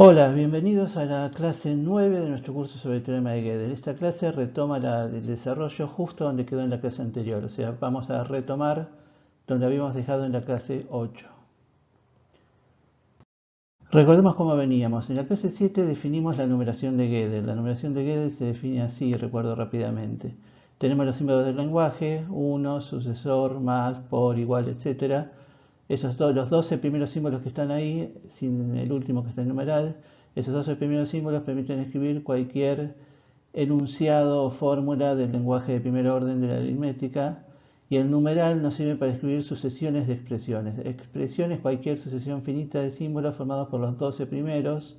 Hola, bienvenidos a la clase 9 de nuestro curso sobre el teorema de Gödel. Esta clase retoma el desarrollo justo donde quedó en la clase anterior, o sea, vamos a retomar donde habíamos dejado en la clase 8. Recordemos cómo veníamos. En la clase 7 definimos la numeración de Gödel. La numeración de Gödel se define así, recuerdo rápidamente. Tenemos los símbolos del lenguaje, uno, sucesor, más, por, igual, etc. Los 12 primeros símbolos que están ahí, sin el último que está en numeral, esos 12 primeros símbolos permiten escribir cualquier enunciado o fórmula del lenguaje de primer orden de la aritmética, y el numeral nos sirve para escribir sucesiones de expresiones. Expresiones, cualquier sucesión finita de símbolos formados por los 12 primeros,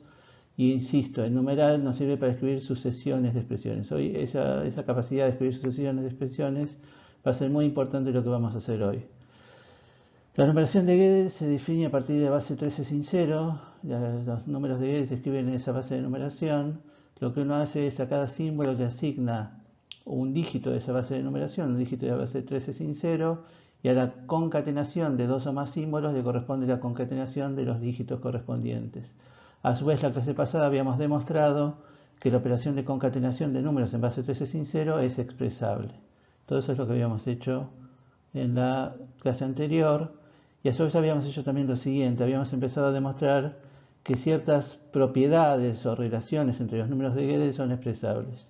y insisto, el numeral nos sirve para escribir sucesiones de expresiones. Hoy esa capacidad de escribir sucesiones de expresiones va a ser muy importante lo que vamos a hacer hoy. La numeración de Gödel se define a partir de la base 13 sin cero. Los números de Gödel se escriben en esa base de numeración. Lo que uno hace es a cada símbolo le asigna un dígito de esa base de numeración, un dígito de la base 13 sin cero, y a la concatenación de dos o más símbolos le corresponde la concatenación de los dígitos correspondientes. A su vez, la clase pasada habíamos demostrado que la operación de concatenación de números en base 13 sin cero es expresable. Todo eso es lo que habíamos hecho en la clase anterior. Y a su vez habíamos hecho también lo siguiente, habíamos empezado a demostrar que ciertas propiedades o relaciones entre los números de Gödel son expresables.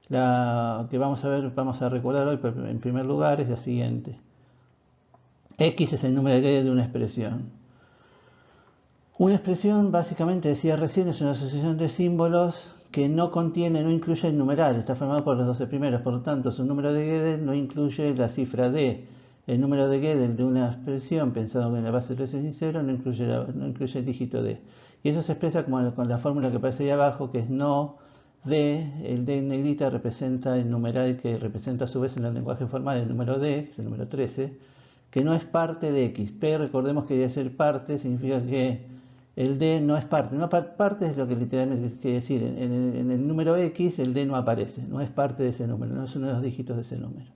La que vamos a recordar hoy en primer lugar es la siguiente. X es el número de Gödel de una expresión. Una expresión, básicamente, decía recién, es una asociación de símbolos que no incluye el numeral, está formado por los 12 primeros, por lo tanto su número de Gödel no incluye la cifra D. El número de Gödel de una expresión, pensado en la base 13 sin cero, no incluye el dígito D. Y eso se expresa con la fórmula que aparece ahí abajo, que es no D. El D en negrita representa el numeral que representa a su vez en el lenguaje formal el número D, que es el número 13, que no es parte de X. P, recordemos que debe ser parte, significa que el D no es parte. No, parte es lo que literalmente quiere decir. En el número X el D no aparece, no es parte de ese número, no es uno de los dígitos de ese número.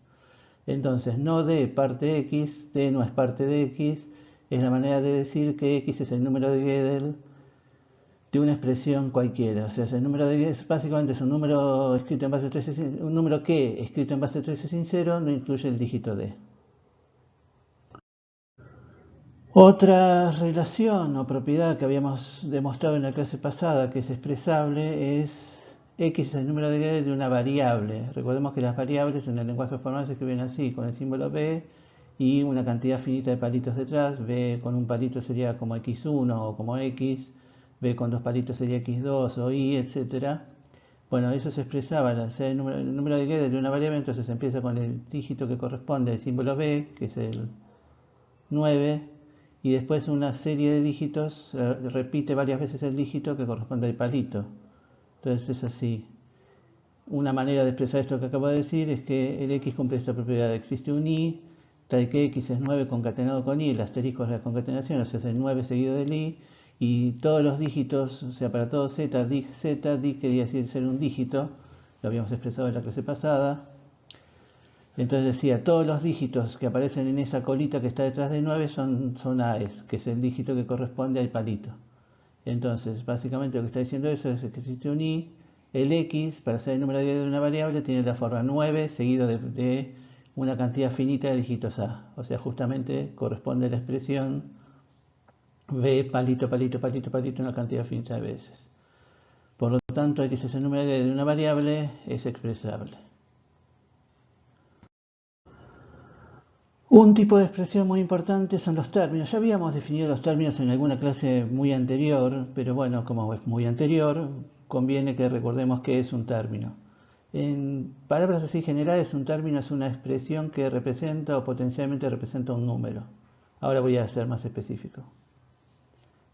Entonces, no D parte X, D no es parte de X, es la manera de decir que X es el número de Gödel de una expresión cualquiera. O sea, el número de Gödel básicamente es un número escrito en base 13, un número que escrito en base 13 sin cero no incluye el dígito D. Otra relación o propiedad que habíamos demostrado en la clase pasada que es expresable es X es el número de Gödel de una variable. Recordemos que las variables en el lenguaje formal se escriben así, con el símbolo B y una cantidad finita de palitos detrás. B con un palito sería como X1 o como X, B con dos palitos sería X2 o Y, etc. Bueno, eso se expresaba, el número de Gödel de una variable, entonces empieza con el dígito que corresponde al símbolo B, que es el 9, y después una serie de dígitos, repite varias veces el dígito que corresponde al palito. Entonces es así. Una manera de expresar esto que acabo de decir es que el X cumple esta propiedad. Existe un Y, tal que X es 9 concatenado con Y, el asterisco es la concatenación, o sea, es el 9 seguido del Y, y todos los dígitos, o sea, para todo Z, dig quería decir ser un dígito, lo habíamos expresado en la clase pasada. Entonces decía, todos los dígitos que aparecen en esa colita que está detrás de 9 son AES, que es el dígito que corresponde al palito. Entonces, básicamente lo que está diciendo eso es que existe un I, el X, para ser el número de una variable, tiene la forma 9 seguido de una cantidad finita de dígitos A. O sea, justamente corresponde a la expresión B, palito, palito, palito, palito, una cantidad finita de veces. Por lo tanto, X es el número de una variable, es expresable. Un tipo de expresión muy importante son los términos. Ya habíamos definido los términos en alguna clase muy anterior, pero bueno, como es muy anterior, conviene que recordemos qué es un término. En palabras así generales, un término es una expresión que representa o potencialmente representa un número. Ahora voy a ser más específico.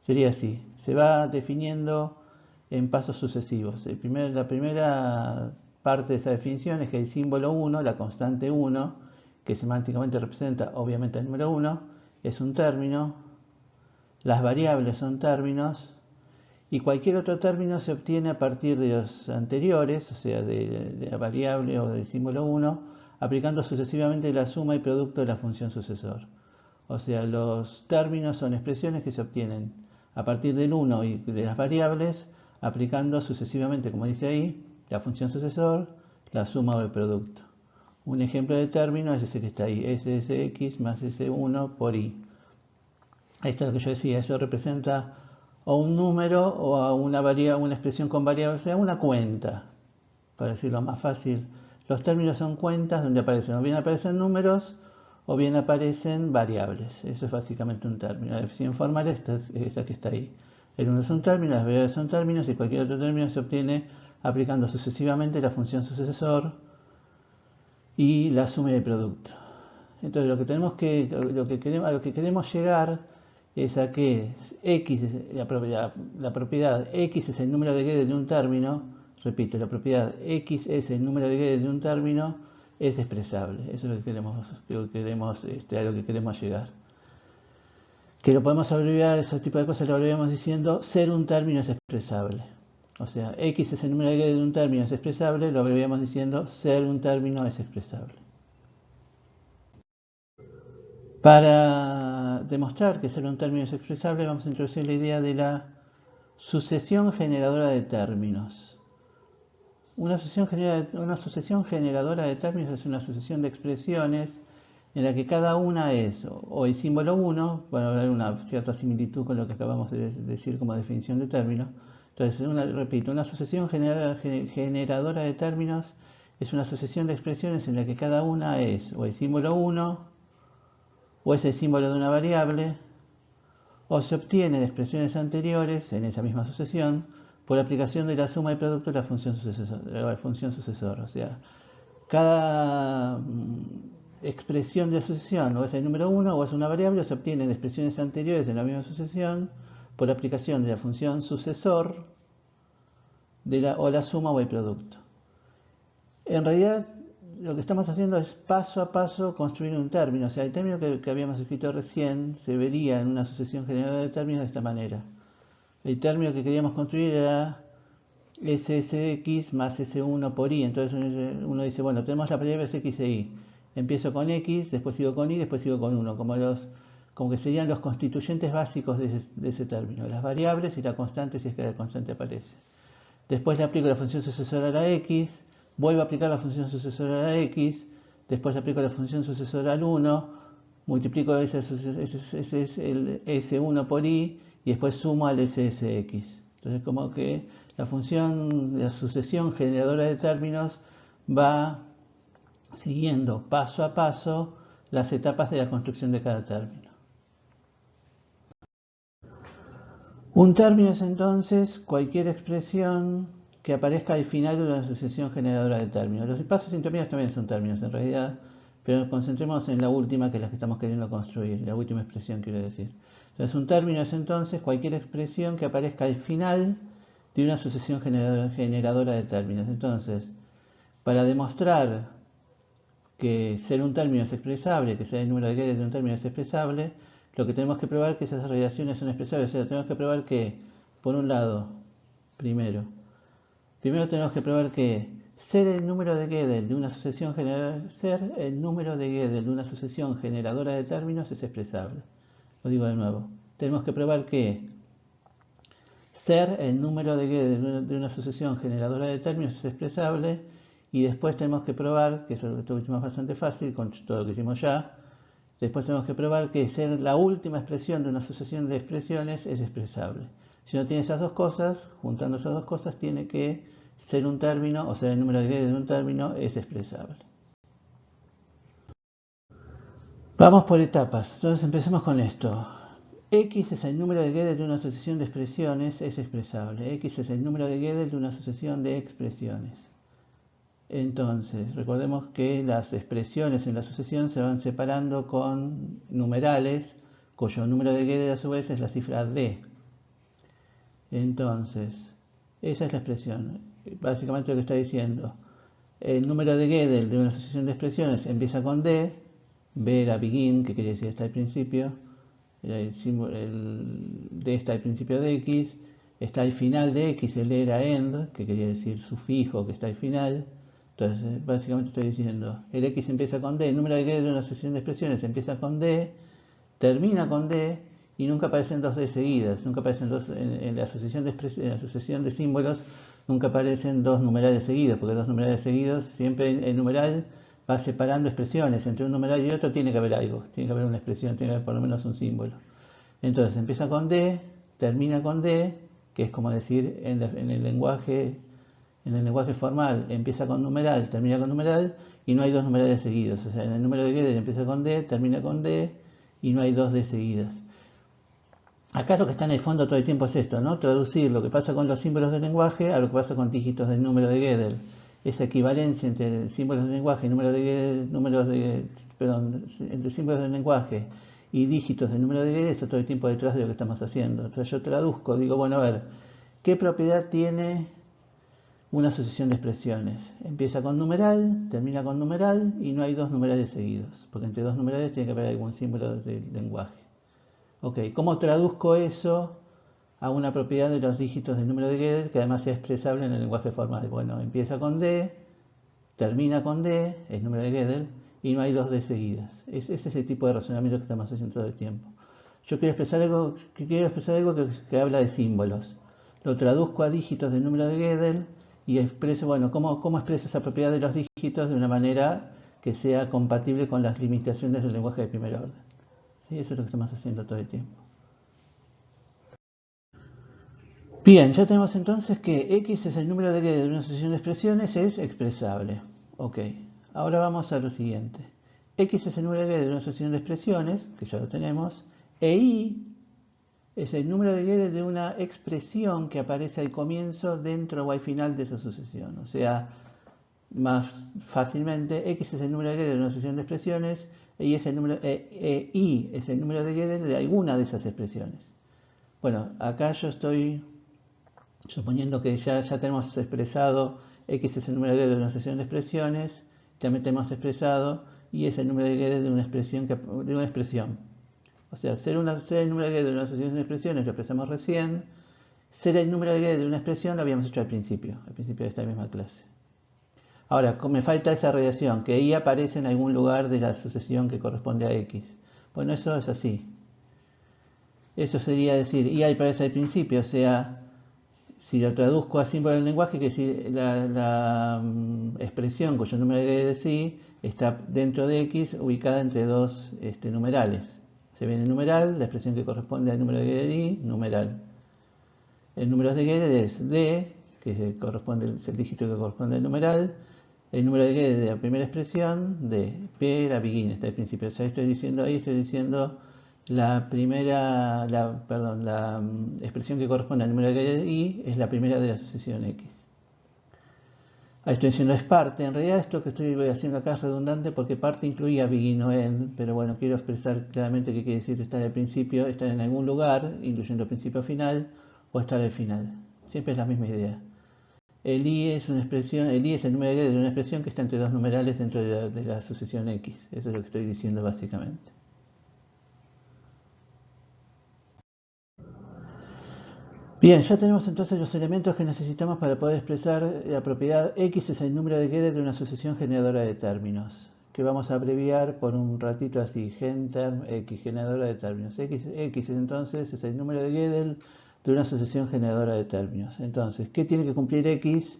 Sería así, se va definiendo en pasos sucesivos. La primera parte de esa definición es que el símbolo 1, la constante 1, que semánticamente representa obviamente el número 1, es un término, las variables son términos, y cualquier otro término se obtiene a partir de los anteriores, o sea, de la variable o del símbolo 1, aplicando sucesivamente la suma y producto de la función sucesor. O sea, los términos son expresiones que se obtienen a partir del 1 y de las variables, aplicando sucesivamente, como dice ahí, la función sucesor, la suma o el producto. Un ejemplo de término es ese que está ahí, SSX más S1 por I. Esto es lo que yo decía, eso representa o un número o a una expresión con variables, o sea, una cuenta, para decirlo más fácil. Los términos son cuentas donde aparecen, o bien aparecen números o bien aparecen variables. Eso es básicamente un término. La definición formal es esta que está ahí. El 1 es un término, las variables son términos y cualquier otro término se obtiene aplicando sucesivamente la función sucesor y la suma y el producto. Entonces a lo que queremos llegar es a que X, la propiedad X es el número de Gödel de un término, repito, la propiedad X es el número de Gödel de un término, es expresable. Eso es a lo que queremos llegar. Que lo podemos abreviar, ese tipo de cosas lo abreviamos diciendo ser un término es expresable. O sea, X es el número de Gödel de un término es expresable, lo abreviamos diciendo ser un término es expresable. Para demostrar que ser un término es expresable, vamos a introducir la idea de la sucesión generadora de términos. Una sucesión generadora de términos es una sucesión de expresiones en la que cada una es o el símbolo 1, para haber una cierta similitud con lo que acabamos de decir como definición de término. Entonces, repito, una sucesión generadora de términos es una sucesión de expresiones en la que cada una es o el símbolo 1, o es el símbolo de una variable, o se obtiene de expresiones anteriores en esa misma sucesión por aplicación de la suma y producto de la función sucesor. O sea, cada expresión de la sucesión o es el número 1 o es una variable o se obtiene de expresiones anteriores en la misma sucesión por aplicación de la función sucesor o la suma o el producto. En realidad, lo que estamos haciendo es paso a paso construir un término. O sea, el término que habíamos escrito recién se vería en una sucesión generadora de términos de esta manera. El término que queríamos construir era SSX más S1 por I. Entonces uno dice, bueno, tenemos las variables X e Y. Empiezo con X, después sigo con Y, después sigo con 1, como que serían los constituyentes básicos de ese término. Las variables y la constante si es que la constante aparece. Después le aplico la función sucesora a la X, vuelvo a aplicar la función sucesora a la X, después le aplico la función sucesora al 1, multiplico ese es el S1 por I y después sumo al SSX. Entonces como que la sucesión generadora de términos va siguiendo paso a paso las etapas de la construcción de cada término. Un término es entonces cualquier expresión que aparezca al final de una sucesión generadora de términos. Los espacios intermedios también son términos en realidad, pero concentremos en la última, que es la que estamos queriendo construir, la última expresión quiero decir. Entonces un término es entonces cualquier expresión que aparezca al final de una sucesión generadora de términos. Entonces, para demostrar que ser un término es expresable, que sea el número de Gödel de un término es expresable, lo que tenemos que probar es que esas relaciones son expresables. O sea, tenemos que probar que, por un lado, primero tenemos que probar que ser el número de Gödel de una sucesión generadora de términos es expresable. Lo digo de nuevo. Tenemos que probar que ser el número de Gödel de una sucesión generadora de términos es expresable, y después tenemos que probar, que eso lo último es bastante fácil con todo lo que hicimos ya, después tenemos que probar que ser la última expresión de una sucesión de expresiones es expresable. Si no tiene esas dos cosas, juntando esas dos cosas, tiene que ser un término, o sea, el número de Gödel de un término es expresable. Vamos por etapas. Entonces empecemos con esto. X es el número de Gödel de una sucesión de expresiones, es expresable. X es el número de Gödel de una sucesión de expresiones. Entonces, recordemos que las expresiones en la sucesión se van separando con numerales, cuyo número de Gödel a su vez es la cifra D. Entonces, esa es la expresión. Básicamente lo que está diciendo. El número de Gödel de una sucesión de expresiones empieza con D, B era begin, que quiere decir está al principio, el D está al principio de X, está al final de X, el E era end, que quería decir sufijo que está al final. Entonces, básicamente estoy diciendo, el X empieza con D, el número de Gödel de una sucesión de expresiones empieza con D, termina con D, y nunca aparecen dos D seguidas, nunca aparecen dos, en la asociación en la asociación de símbolos nunca aparecen dos numerales seguidos, porque dos numerales seguidos, siempre el numeral va separando expresiones, entre un numeral y otro tiene que haber algo, tiene que haber una expresión, tiene que haber por lo menos un símbolo. Entonces empieza con D, termina con D, que es como decir en el lenguaje formal empieza con numeral, termina con numeral y no hay dos numerales seguidos. O sea, en el número de Gödel empieza con D, termina con D y no hay dos D seguidas. Acá lo que está en el fondo todo el tiempo es esto, ¿no? Traducir lo que pasa con los símbolos del lenguaje a lo que pasa con dígitos del número de Gödel. Esa equivalencia entre símbolos del lenguaje y entre símbolos del lenguaje y dígitos del número de Gödel, eso todo el tiempo detrás de lo que estamos haciendo. Entonces yo traduzco, digo, bueno, a ver, ¿qué propiedad tiene una asociación de expresiones? Empieza con numeral, termina con numeral y no hay dos numerales seguidos, porque entre dos numerales tiene que haber algún símbolo del lenguaje. Ok, ¿cómo traduzco eso a una propiedad de los dígitos del número de Gödel que además sea expresable en el lenguaje formal? Bueno, empieza con D, termina con D, el número de Gödel, y no hay dos D seguidas. Ese es el tipo de razonamiento que estamos haciendo todo el tiempo. Yo quiero expresar algo que habla de símbolos. Lo traduzco a dígitos del número de Gödel y expreso, bueno, ¿cómo expreso esa propiedad de los dígitos de una manera que sea compatible con las limitaciones del lenguaje de primer orden? ¿Sí? Eso es lo que estamos haciendo todo el tiempo. Bien, ya tenemos entonces que X es el número de Gödel de una asociación de expresiones, es expresable. Ok, ahora vamos a lo siguiente. X es el número de Gödel de una asociación de expresiones, que ya lo tenemos, e Y es el número de Gödel de una expresión que aparece al comienzo, dentro o al final de esa asociación. O sea, más fácilmente, X es el número de Gödel de una asociación de expresiones y Y es el número de Gödel de alguna de esas expresiones. Bueno, acá yo estoy suponiendo que ya tenemos expresado X es el número de Gödel de una asociación de expresiones, también tenemos expresado Y es el número de Gödel de una expresión. O sea, ser el número de Gödel de una asociación de expresiones lo expresamos recién. Ser el número de Gödel de una expresión lo habíamos hecho al principio de esta misma clase. Ahora, me falta esa relación, que Y aparece en algún lugar de la asociación que corresponde a X. Bueno, eso es así. Eso sería decir, Y aparece al principio, o sea, si lo traduzco a símbolo del lenguaje, que decir la expresión cuyo número de Gödel es Y está dentro de X, ubicada entre dos numerales. Se viene el numeral, la expresión que corresponde al número de Gödel Y, numeral. El número de Gödel es D, que es el dígito que corresponde al numeral. El número de Gödel de la primera expresión, D. P era begin, está al principio. O sea, estoy diciendo la primera, la expresión que corresponde al número de Gödel Y es la primera de la asociación X. Ahí estoy diciendo es parte. En realidad esto que estoy haciendo acá es redundante porque parte incluía begin o end, pero bueno, quiero expresar claramente qué quiere decir estar al principio, estar en algún lugar, incluyendo principio o final, o estar al final. Siempre es la misma idea. El I es una expresión, el I es el número de Gödel de una expresión que está entre dos numerales dentro de la asociación X. Eso es lo que estoy diciendo básicamente. Bien, ya tenemos entonces los elementos que necesitamos para poder expresar la propiedad X es el número de Gödel de una asociación generadora de términos, que vamos a abreviar por un ratito así, genterm X, generadora de términos. X entonces es el número de Gödel de una asociación generadora de términos. Entonces, ¿qué tiene que cumplir X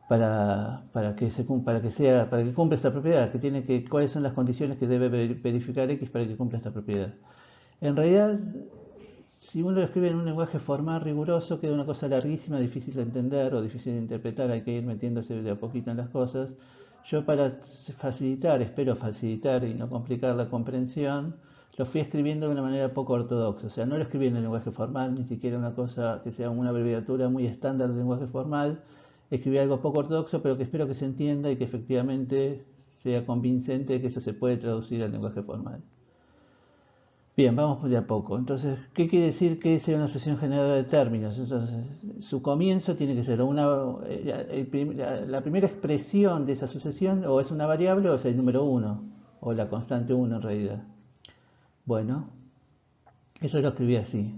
para que cumpla esta propiedad? ¿Cuáles son las condiciones que debe verificar X para que cumpla esta propiedad? En realidad, si uno lo escribe en un lenguaje formal riguroso, queda una cosa larguísima, difícil de entender o difícil de interpretar, hay que ir metiéndose de a poquito en las cosas. Yo para espero facilitar y no complicar la comprensión, lo fui escribiendo de una manera poco ortodoxa. O sea, no lo escribí en el lenguaje formal, ni siquiera una cosa que sea una abreviatura muy estándar del lenguaje formal. Escribí algo poco ortodoxo, pero que espero que se entienda y que efectivamente sea convincente que eso se puede traducir al lenguaje formal. Bien, vamos de a poco. Entonces, ¿qué quiere decir que sea una asociación generadora de términos? Entonces, su comienzo tiene que ser la primera expresión de esa asociación o es una variable o es el número 1, o la constante 1 en realidad. Bueno, eso lo escribí así.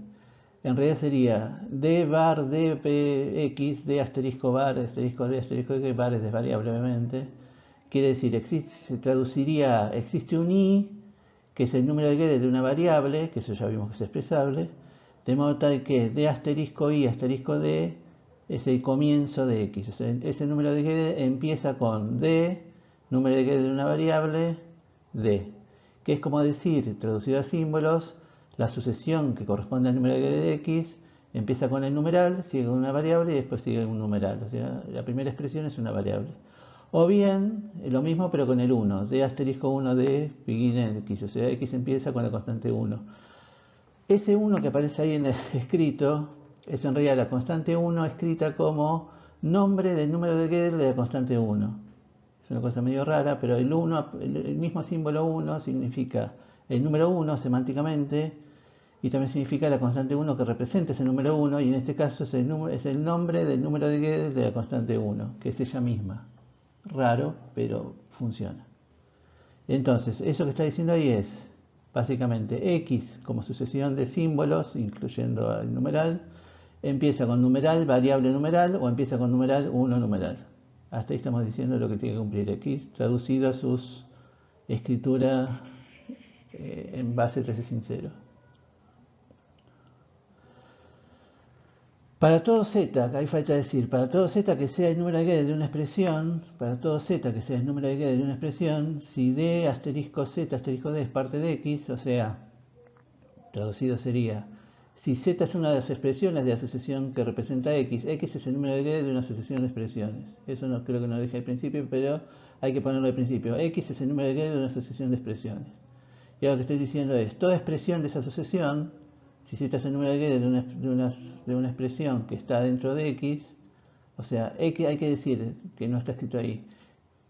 En realidad sería d bar d p x, d asterisco bar, asterisco d asterisco x, bar es desvariable obviamente. Quiere decir, se traduciría, existe un i que es el número de Gödel de una variable, que eso ya vimos que es expresable, de modo tal que d asterisco i asterisco d es el comienzo de x. O sea, ese número de Gödel empieza con d, número de Gödel de una variable, d, que es como decir, traducido a símbolos, la sucesión que corresponde al número de Gödel de x empieza con el numeral, sigue con una variable y después sigue un numeral. O sea, la primera expresión es una variable. O bien, lo mismo pero con el 1, d asterisco 1 de begin x, o sea, x empieza con la constante 1. Ese 1 que aparece ahí en el escrito es en realidad la constante 1 escrita como nombre del número de Gödel de la constante 1. Es una cosa medio rara, pero el mismo símbolo 1 significa el número 1 semánticamente, y también significa la constante 1 que representa ese número 1, y en este caso es el nombre del número de Gödel de la constante 1, que es ella misma. Raro, pero funciona. Entonces, eso que está diciendo ahí es, básicamente, x como sucesión de símbolos, incluyendo el numeral, empieza con numeral, variable numeral, o empieza con numeral, 1 numeral. Hasta ahí estamos diciendo lo que tiene que cumplir x, traducido a sus escritura en base 13.0. Para todo z, ahí falta decir, para todo z que sea el número de Gödel de una expresión, para todo z que sea el número de Gödel de una expresión, si d asterisco z asterisco d es parte de x, o sea, traducido sería, si z es una de las expresiones de la sucesión que representa x, x es el número de Gödel de una sucesión de expresiones. Eso no creo que no lo dije al principio, pero hay que ponerlo al principio. X es el número de Gödel de una sucesión de expresiones. Y ahora lo que estoy diciendo es, toda expresión de esa sucesión, si z es el número de Gödel de una expresión que está dentro de x, o sea, x hay que decir que no está escrito ahí,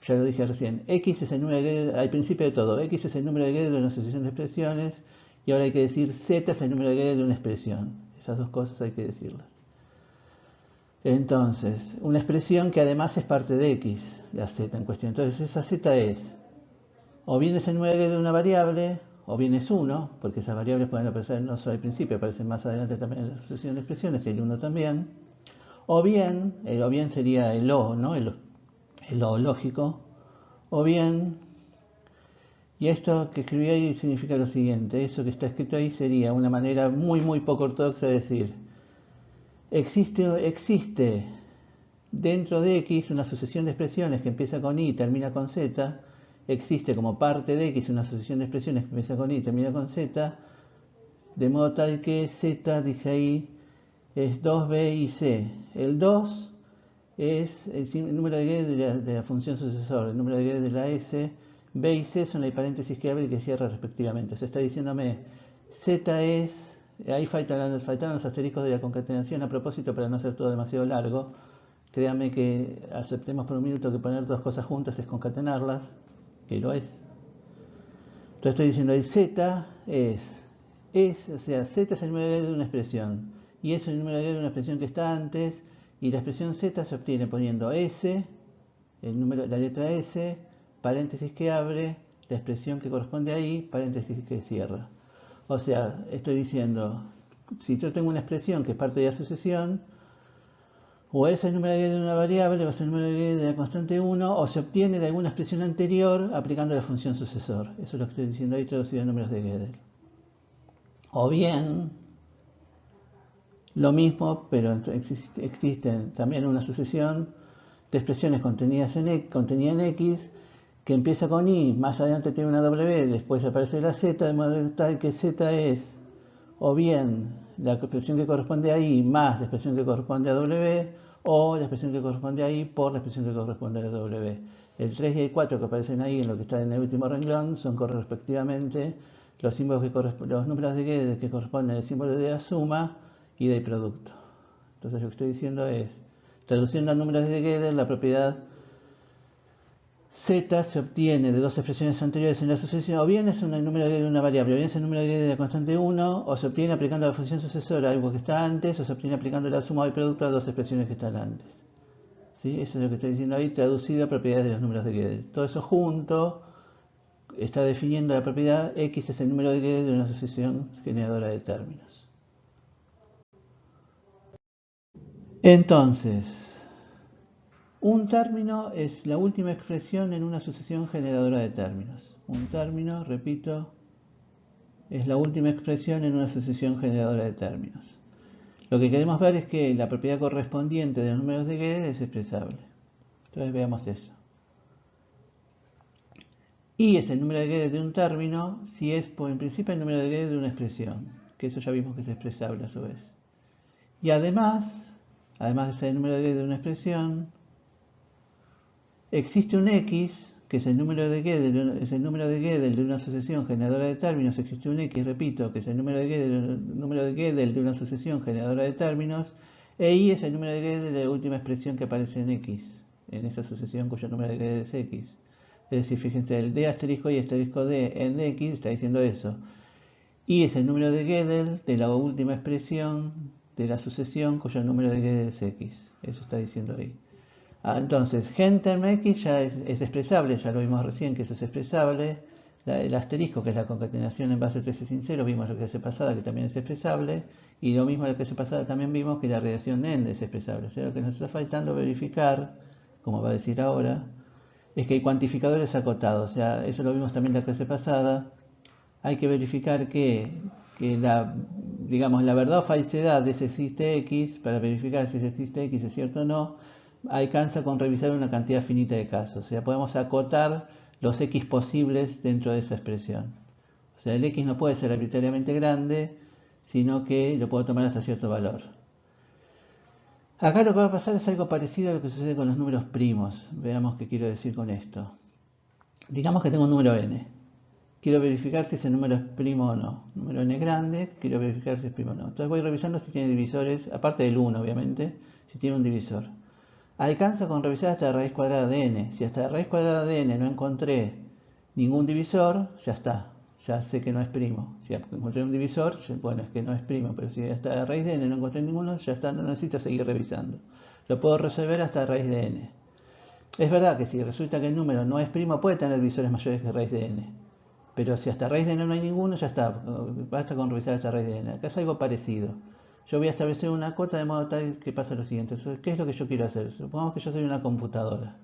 ya lo dije recién, x es el número de Gödel, al principio de todo, x es el número de Gödel de una sucesión de expresiones, y ahora hay que decir z es el número de Gödel de una expresión. Esas dos cosas hay que decirlas. Entonces, una expresión que además es parte de x, la z en cuestión. Entonces, esa z es, o bien es el número de Gödel de una variable, o bien es 1, porque esas variables pueden aparecer no solo al principio, aparecen más adelante también en la sucesión de expresiones, y el 1 también. O bien sería el o, ¿no? El o lógico. O bien, y esto que escribí ahí significa lo siguiente, eso que está escrito ahí sería una manera muy muy poco ortodoxa de decir, existe dentro de x una sucesión de expresiones que empieza con i y termina con z, existe como parte de x una sucesión de expresiones que empieza con i y termina con z, de modo tal que z, dice ahí, es 2b y c. El 2 es el número de Gödel de la función sucesor, el número de Gödel de la s, b y c son el paréntesis que abre y que cierra respectivamente. O sea, está diciéndome, z es, ahí faltaron los asteriscos de la concatenación a propósito para no hacer todo demasiado largo. Créanme que aceptemos por un minuto que poner dos cosas juntas es concatenarlas, que lo es. Entonces estoy diciendo, el z o sea, z es el número de Gödel de una expresión, y es el número de Gödel de una expresión que está antes, y la expresión z se obtiene poniendo s, la letra s, paréntesis que abre, la expresión que corresponde ahí, paréntesis que cierra. O sea, estoy diciendo, si yo tengo una expresión que es parte de la sucesión, o es el número de Gödel de una variable, o es el número de Gödel de la constante 1, o se obtiene de alguna expresión anterior aplicando la función sucesor. Eso es lo que estoy diciendo ahí, traducido en números de Gödel. O bien, lo mismo, pero existe también una sucesión de expresiones contenidas en x, que empieza con i, más adelante tiene una w, después aparece la z, de modo tal que z es o bien la expresión que corresponde a i más la expresión que corresponde a w, o la expresión que corresponde a i por la expresión que corresponde a w. El 3 y el 4 que aparecen ahí en lo que está en el último renglón son respectivamente los números de Gödel que corresponden al símbolo de la suma y del producto. Entonces lo que estoy diciendo es, traduciendo a números de Gödel, la propiedad z se obtiene de dos expresiones anteriores en la sucesión, o bien es un número de Gödel de una variable, o bien es el número de Gödel de la constante 1, o se obtiene aplicando la función sucesora a algo que está antes, o se obtiene aplicando la suma del producto a dos expresiones que están antes. ¿Sí? Eso es lo que estoy diciendo ahí, traducido a propiedades de los números de Gödel. Todo eso junto está definiendo la propiedad x es el número de Gödel de una sucesión generadora de términos. Entonces, un término es la última expresión en una sucesión generadora de términos. Un término, repito, Es la última expresión en una sucesión generadora de términos. Lo que queremos ver es que la propiedad correspondiente de los números de Gödel es expresable. Entonces veamos eso. Y es el número de Gödel de un término si es, por en principio, el número de Gödel de una expresión, que eso ya vimos que es expresable a su vez. Y además de ser el número de Gödel de una expresión, existe un X, que es el número de Gödel de una asociación generadora de términos. Existe un X, repito, que es el número de Gödel de una asociación generadora de términos, e Y es el número de Gödel de la última expresión que aparece en X, en esa asociación cuyo número de Gödel es X. Es decir, fíjense, el D asterisco Y asterisco D en X está diciendo eso. Y es el número de Gödel de la última expresión de la sucesión cuyo número de Gödel es X. Eso está diciendo ahí. Entonces, gen term X ya es expresable, ya lo vimos recién que eso es expresable. El asterisco, que es la concatenación en base 13 sin 0, vimos la clase pasada que también es expresable. Y lo mismo en la clase pasada también vimos que la radiación n es expresable. O sea, lo que nos está faltando verificar, como va a decir ahora, es que el cuantificador es acotado. O sea, eso lo vimos también en la clase pasada. Hay que verificar que la verdad o falsedad de si existe X, para verificar si existe X es cierto o no, alcanza con revisar una cantidad finita de casos. O sea, podemos acotar los X posibles dentro de esa expresión. O sea, el X no puede ser arbitrariamente grande, sino que lo puedo tomar hasta cierto valor. Acá lo que va a pasar es algo parecido a lo que sucede con los números primos. Veamos qué quiero decir con esto. Digamos que tengo un número n. Quiero verificar si ese número es primo o no. Número n grande, quiero verificar si es primo o no. Entonces voy revisando si tiene divisores, aparte del 1 obviamente, si tiene un divisor. Alcanza con revisar hasta la raíz cuadrada de n. Si hasta la raíz cuadrada de n no encontré ningún divisor, ya está. Ya sé que no es primo. Si encontré un divisor, bueno, es que no es primo. Pero si hasta la raíz de n no encontré ninguno, ya está, no necesito seguir revisando. Lo puedo resolver hasta la raíz de n. Es verdad que si resulta que el número no es primo, puede tener divisores mayores que raíz de n. Pero si hasta raíz de n no hay ninguno, ya está. Basta con revisar hasta raíz de n. Acá es algo parecido. Yo voy a establecer una cota de modo tal que pasa lo siguiente. Entonces, ¿qué es lo que yo quiero hacer? Supongamos que yo soy una computadora.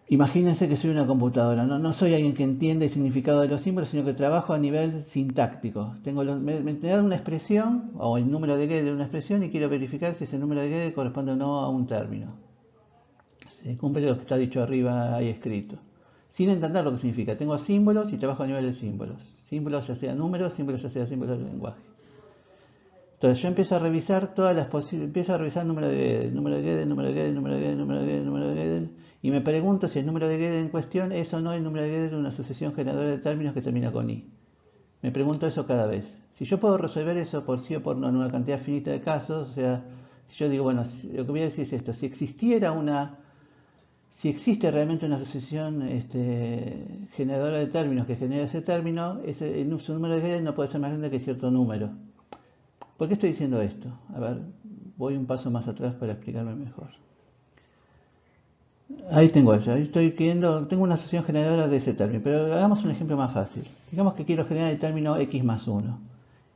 Imagínense que soy una computadora. No soy alguien que entiende el significado de los símbolos, sino que trabajo a nivel sintáctico. Me dan una expresión, o el número de Gödel de una expresión, y quiero verificar si ese número de Gödel corresponde o no a un término. Se cumple lo que está dicho arriba ahí escrito. Sin entender lo que significa. Tengo símbolos y trabajo a nivel de símbolos. Símbolos ya sea números, símbolos ya sea símbolos del lenguaje. Entonces yo empiezo a revisar todas las posibles, empiezo a revisar el número de Gödel, número de Gödel, número de Gödel, número de Gödel, número de Gödel, número de Gödel, y me pregunto si el número de Gödel en cuestión es o no el número de Gödel de una asociación generadora de términos que termina con I. Me pregunto eso cada vez. Si yo puedo resolver eso por sí o por no en una cantidad finita de casos, o sea, si yo digo, bueno, lo que voy a decir es esto, si existe realmente una asociación generadora de términos que genera ese término, su número de Gödel no puede ser más grande que cierto número. ¿Por qué estoy diciendo esto? A ver, voy un paso más atrás para explicarme mejor. Ahí tengo eso, tengo una asociación generadora de ese término, pero hagamos un ejemplo más fácil. Digamos que quiero generar el término x más 1.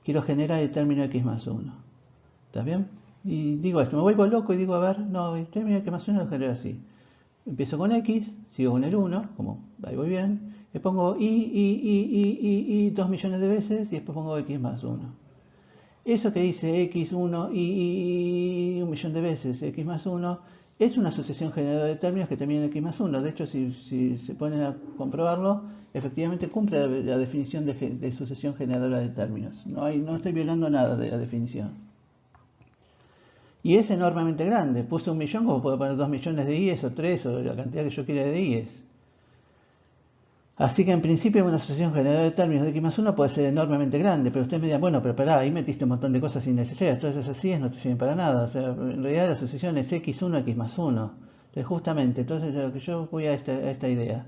Quiero generar el término x más 1. ¿Está bien? Y digo esto, me vuelvo loco y digo, a ver, no, el término x más 1 lo genero así. Empiezo con x, sigo con el 1, como ahí voy bien, le pongo y 2 millones de veces y después pongo x más 1. Eso que dice x1 y 1 millón de veces x más 1 es una asociación generadora de términos que termina en x más 1. De hecho, si se ponen a comprobarlo, efectivamente cumple la definición de sucesión generadora de términos. No estoy violando nada de la definición. Y es enormemente grande. Puse 1 millón, como puedo poner 2 millones de i's o 3 o la cantidad que yo quiera de i's. Así que en principio una asociación generadora de términos de x más 1 puede ser enormemente grande, pero ustedes me dirán, bueno, pero pará, ahí metiste un montón de cosas innecesarias, todas esas así no te sirven para nada. O sea, en realidad la asociación es x1, x más 1. Entonces justamente, lo que yo voy a esta idea.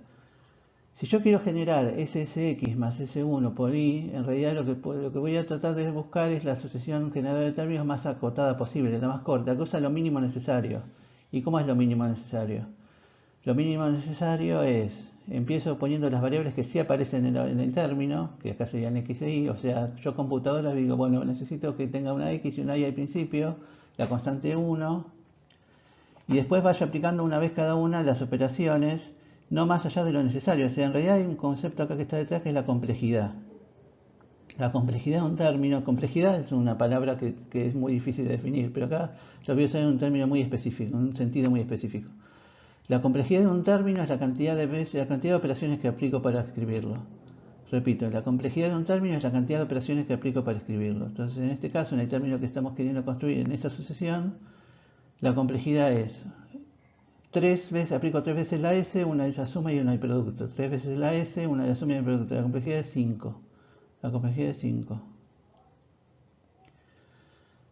Si yo quiero generar SSX más S1 por I, en realidad lo que voy a tratar de buscar es la asociación generadora de términos más acotada posible, la más corta, que usa lo mínimo necesario. ¿Y cómo es lo mínimo necesario? Lo mínimo necesario es, empiezo poniendo las variables que sí aparecen en el término, que acá serían x e y, o sea, yo computadora digo, bueno, necesito que tenga una x y una y al principio, la constante 1, y después vaya aplicando una vez cada una las operaciones no más allá de lo necesario. O sea, en realidad hay un concepto acá que está detrás que es la complejidad. La complejidad es un término, complejidad es una palabra que es muy difícil de definir, pero acá yo voy a usar un término muy específico, un sentido muy específico. La complejidad de un término es la cantidad de veces, la cantidad de operaciones que aplico para escribirlo. Repito, la complejidad de un término es la cantidad de operaciones que aplico para escribirlo. Entonces, en este caso, en el término que estamos queriendo construir en esta sucesión, la complejidad es aplico tres veces la S, una de ellas suma y una de producto. Tres veces la S, una de ellas suma y una de producto. La complejidad es 5. La complejidad es 5.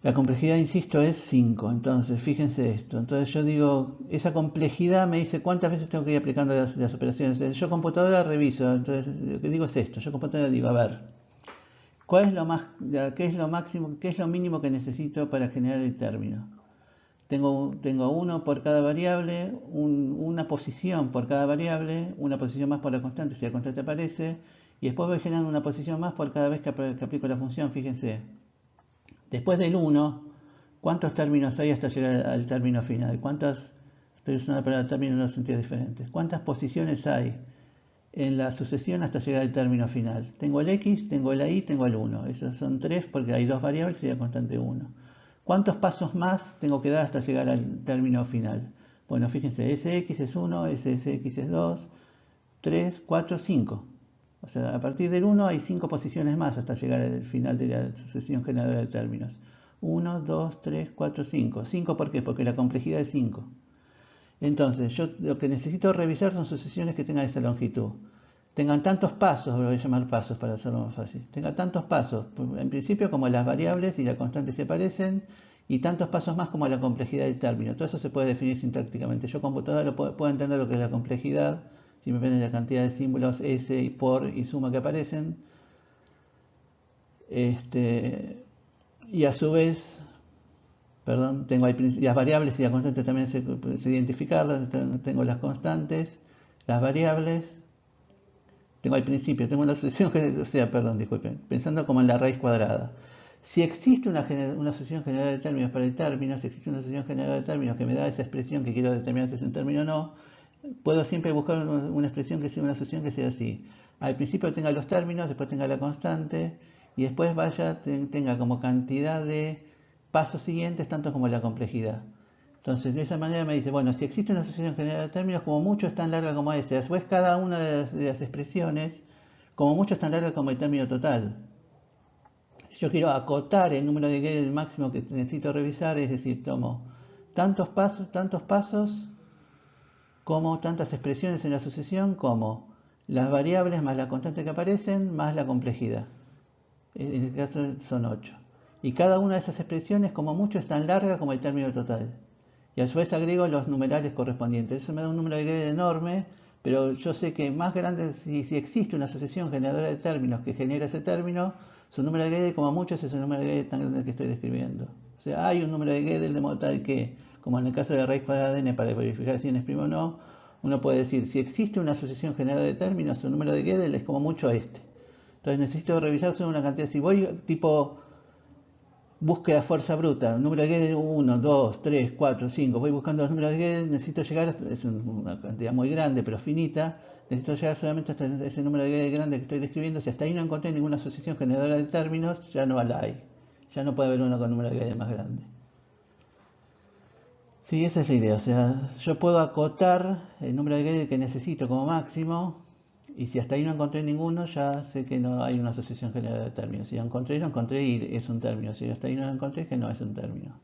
La complejidad, insisto, es 5. Entonces, fíjense esto. Entonces yo digo, esa complejidad me dice cuántas veces tengo que ir aplicando las operaciones. Yo computadora reviso. Entonces, lo que digo es esto. Yo computadora digo, a ver, ¿cuál es lo más, qué es lo máximo, qué es lo mínimo que necesito para generar el término? Tengo uno por cada variable, una posición por cada variable, una posición más por la constante si la constante aparece, y después voy generando una posición más por cada vez que aplico la función. Fíjense, después del 1, ¿cuántos términos hay hasta llegar al término final? Estoy usando la palabra término en dos sentidos diferentes. ¿Cuántas posiciones hay en la sucesión hasta llegar al término final? Tengo el x, tengo el y, tengo el 1. Esos son 3 porque hay dos variables y la constante 1. ¿Cuántos pasos más tengo que dar hasta llegar al término final? Bueno, fíjense, sx es 1, ssx es 2, 3, 4, 5. O sea, a partir del 1 hay 5 posiciones más hasta llegar al final de la sucesión generadora de términos. 1, 2, 3, 4, 5. 5 ¿por qué? Porque la complejidad es 5. Entonces, yo lo que necesito revisar son sucesiones que tengan esta longitud. Tengan tantos pasos, voy a llamar pasos para hacerlo más fácil. Tengan tantos pasos, en principio como las variables y la constante se parecen, y tantos pasos más como la complejidad del término. Todo eso se puede definir sintácticamente. Yo computadora puedo entender lo que es la complejidad, si me ven la cantidad de símbolos S y por y suma que aparecen. Y a su vez, perdón, tengo las variables y la constante también se identificarlas. Tengo las constantes, las variables. Tengo al principio, tengo una sucesión, o sea, perdón, disculpen, pensando como en la raíz cuadrada. Si existe una sucesión general de términos para el término, si existe una sucesión general de términos que me da esa expresión que quiero determinar si es un término o no, puedo siempre buscar una expresión que sea una sucesión que sea así. Al principio tenga los términos, después tenga la constante, y después tenga como cantidad de pasos siguientes, tanto como la complejidad. Entonces, de esa manera me dice, bueno, si existe una sucesión general de términos, como mucho es tan larga como esta. A su vez, cada una de las expresiones, como mucho es tan larga como el término total. Si yo quiero acotar el número de Gödel máximo que necesito revisar, es decir, tomo tantos pasos como tantas expresiones en la sucesión, como las variables más la constante que aparecen, más la complejidad. En este caso son 8. Y cada una de esas expresiones, como mucho, es tan larga como el término total. Y a su vez agrego los numerales correspondientes. Eso me da un número de Gödel enorme, pero yo sé que más grande, si existe una sucesión generadora de términos que genera ese término, su número de Gödel como mucho es ese número de Gödel tan grande que estoy describiendo. O sea, hay un número de Gödel de modo tal que, como en el caso de la raíz cuadrada de n para verificar si n es primo o no, uno puede decir, si existe una sucesión generadora de términos, su número de Gödel es como mucho este. Entonces necesito revisar solo una cantidad. Si voy tipo búsqueda fuerza bruta, número de Gödel 1, 2, 3, 4, 5, voy buscando los números de Gödel, necesito llegar, es una cantidad muy grande pero finita, necesito llegar solamente hasta ese número de Gödel grande que estoy describiendo. Si hasta ahí no encontré ninguna asociación generadora de términos, ya no la hay, ya no puede haber uno con número de Gödel más grande. Sí, esa es la idea, o sea, yo puedo acotar el número de Gödel que necesito como máximo, y si hasta ahí no encontré ninguno, ya sé que no hay una asociación general de términos. Si lo encontré y es un término. Si hasta ahí no lo encontré, es que no es un término.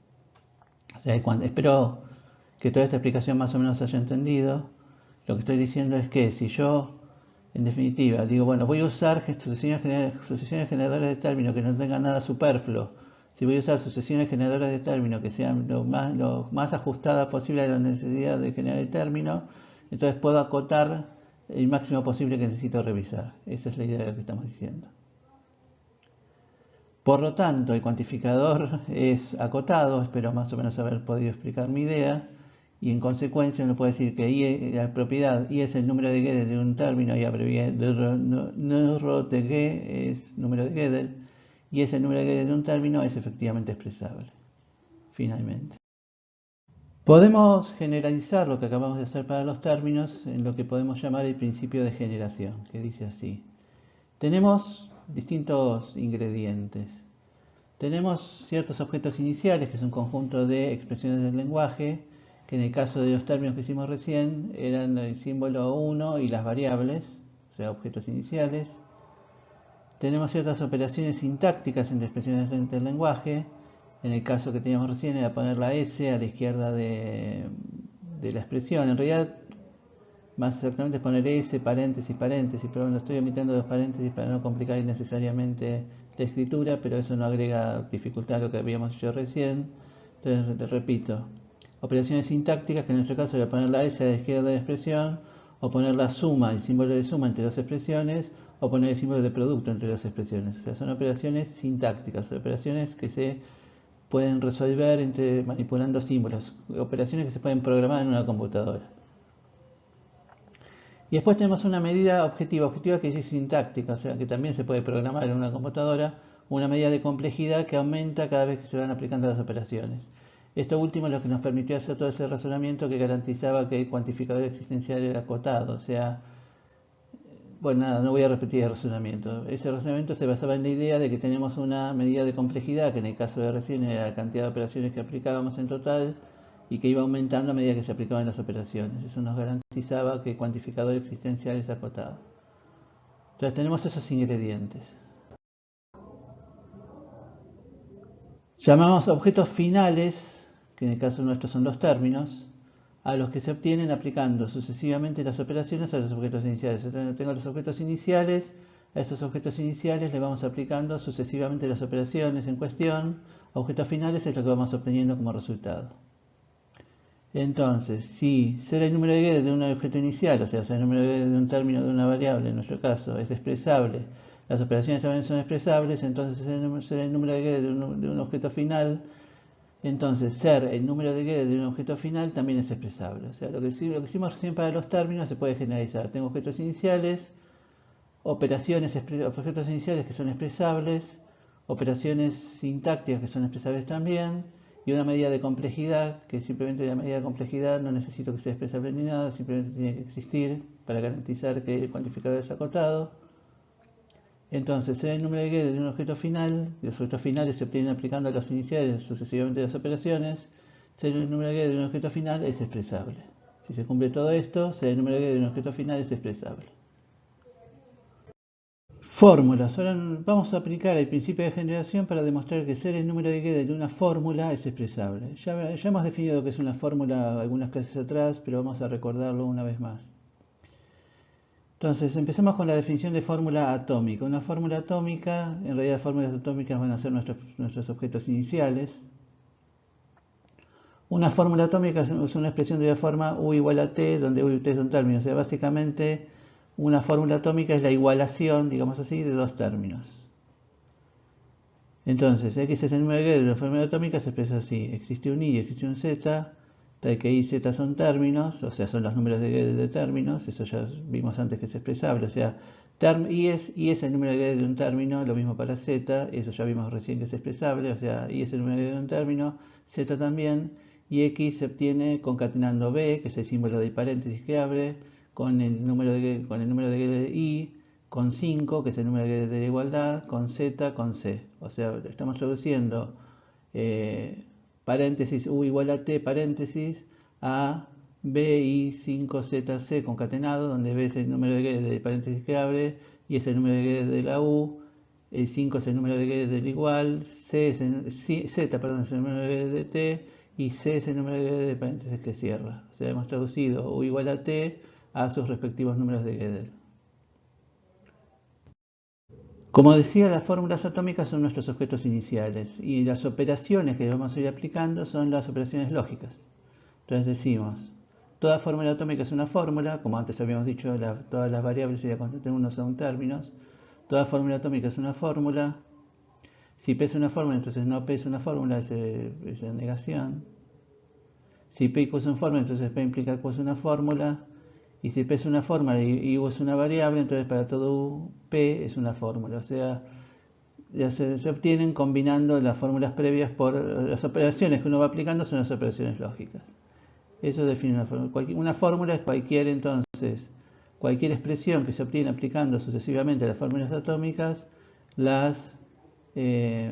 O sea, espero que toda esta explicación más o menos haya entendido. Lo que estoy diciendo es que si yo, en definitiva, digo, bueno, voy a usar sucesiones generadoras de términos que no tengan nada superfluo. Si voy a usar sucesiones generadoras de términos que sean lo más ajustadas posible a la necesidad de generar el término, entonces puedo acotar el máximo posible que necesito revisar. Esa es la idea de lo que estamos diciendo. Por lo tanto, el cuantificador es acotado, espero más o menos haber podido explicar mi idea, y en consecuencia uno puede decir que I, la propiedad I es el número de Gödel de un término, y número de G es número de Gödel, y ese número de Gödel de un término es efectivamente expresable, finalmente. Podemos generalizar lo que acabamos de hacer para los términos en lo que podemos llamar el principio de generación, que dice así. Tenemos distintos ingredientes. Tenemos ciertos objetos iniciales, que es un conjunto de expresiones del lenguaje, que en el caso de los términos que hicimos recién eran el símbolo 1 y las variables, o sea, objetos iniciales. Tenemos ciertas operaciones sintácticas entre expresiones del lenguaje. En el caso que teníamos recién era poner la S a la izquierda de la expresión. En realidad, más exactamente es poner S, paréntesis, paréntesis, pero bueno, estoy omitiendo los paréntesis para no complicar innecesariamente la escritura, pero eso no agrega dificultad a lo que habíamos hecho recién. Entonces, le repito, operaciones sintácticas, que en nuestro caso era poner la S a la izquierda de la expresión, o poner la suma, el símbolo de suma entre dos expresiones, o poner el símbolo de producto entre dos expresiones. O sea, son operaciones sintácticas, son operaciones que se pueden resolver manipulando símbolos, operaciones que se pueden programar en una computadora. Y después tenemos una medida objetiva que es sintáctica, o sea que también se puede programar en una computadora, una medida de complejidad que aumenta cada vez que se van aplicando las operaciones. Esto último es lo que nos permitió hacer todo ese razonamiento que garantizaba que el cuantificador existencial era acotado, o sea, bueno, nada, no voy a repetir el razonamiento. Ese razonamiento se basaba en la idea de que tenemos una medida de complejidad, que en el caso de recién era la cantidad de operaciones que aplicábamos en total, y que iba aumentando a medida que se aplicaban las operaciones. Eso nos garantizaba que el cuantificador existencial es acotado. Entonces tenemos esos ingredientes. Llamamos objetos finales, que en el caso nuestro son los términos, a los que se obtienen aplicando sucesivamente las operaciones a los objetos iniciales. Entonces tengo los objetos iniciales, a esos objetos iniciales le vamos aplicando sucesivamente las operaciones en cuestión. Objetos finales es lo que vamos obteniendo como resultado. Entonces, si ser el número de Gödel de un objeto inicial, o sea, ser el número de Gödel de un término de una variable, en nuestro caso, es expresable, las operaciones también son expresables, entonces ser el número de Gödel de un objeto final, entonces ser el número de Gödel de un objeto final también es expresable. O sea, lo que hicimos recién para los términos se puede generalizar. Tengo objetos iniciales, objetos iniciales que son expresables, operaciones sintácticas que son expresables también, y una medida de complejidad, que simplemente la medida de complejidad no necesito que sea expresable ni nada, simplemente tiene que existir para garantizar que el cuantificador es acotado. Entonces, ser el número de Gödel de un objeto final, los objetos finales se obtienen aplicando a los iniciales sucesivamente las operaciones, ser el número de Gödel de un objeto final es expresable. Si se cumple todo esto, ser el número de Gödel de un objeto final es expresable. Fórmulas. Ahora vamos a aplicar el principio de generación para demostrar que ser el número de Gödel de una fórmula es expresable. Ya hemos definido lo que es una fórmula algunas clases atrás, pero vamos a recordarlo una vez más. Entonces, empecemos con la definición de fórmula atómica. Una fórmula atómica, en realidad fórmulas atómicas van a ser nuestros objetos iniciales. Una fórmula atómica es una expresión de la forma U igual a T, donde U y T son términos. O sea, básicamente una fórmula atómica es la igualación, digamos así, de dos términos. Entonces, X es el número de Gödel de una fórmula atómica, se expresa así. Existe un I y existe un Z, tal que I y Z son términos, o sea, son los números de Gödel de términos, eso ya vimos antes que es expresable, o sea, I es el número de Gödel de un término, lo mismo para Z, eso ya vimos recién que es expresable, o sea, I es el número de Gödel de un término, Z también, y X se obtiene concatenando B, que es el símbolo del paréntesis que abre, con el número de Gödel de I, con 5, que es el número de la igualdad, con Z, con C. O sea, estamos traduciendo paréntesis U igual a T, paréntesis, a B y 5ZC concatenado, donde B es el número de Gödel del paréntesis que abre, y es el número de Gödel de la U, el 5 es el número de Gödel del igual, Z es el número de Gödel de T, y C es el número de Gödel del paréntesis que cierra. O sea, hemos traducido U igual a T a sus respectivos números de Gödel. Como decía, las fórmulas atómicas son nuestros objetos iniciales y las operaciones que vamos a ir aplicando son las operaciones lógicas. Entonces decimos, toda fórmula atómica es una fórmula, como antes habíamos dicho, todas las variables y la constante en uno son términos. Toda fórmula atómica es una fórmula. Si P es una fórmula, entonces no P es una fórmula, es negación. Si P es una fórmula, entonces P implica que es una fórmula. Y si P es una fórmula y U es una variable, entonces para todo U, P es una fórmula. O sea, ya se obtienen combinando las fórmulas previas por las operaciones que uno va aplicando son las operaciones lógicas. Eso define una fórmula. Una fórmula es cualquier expresión que se obtiene aplicando sucesivamente las fórmulas atómicas, las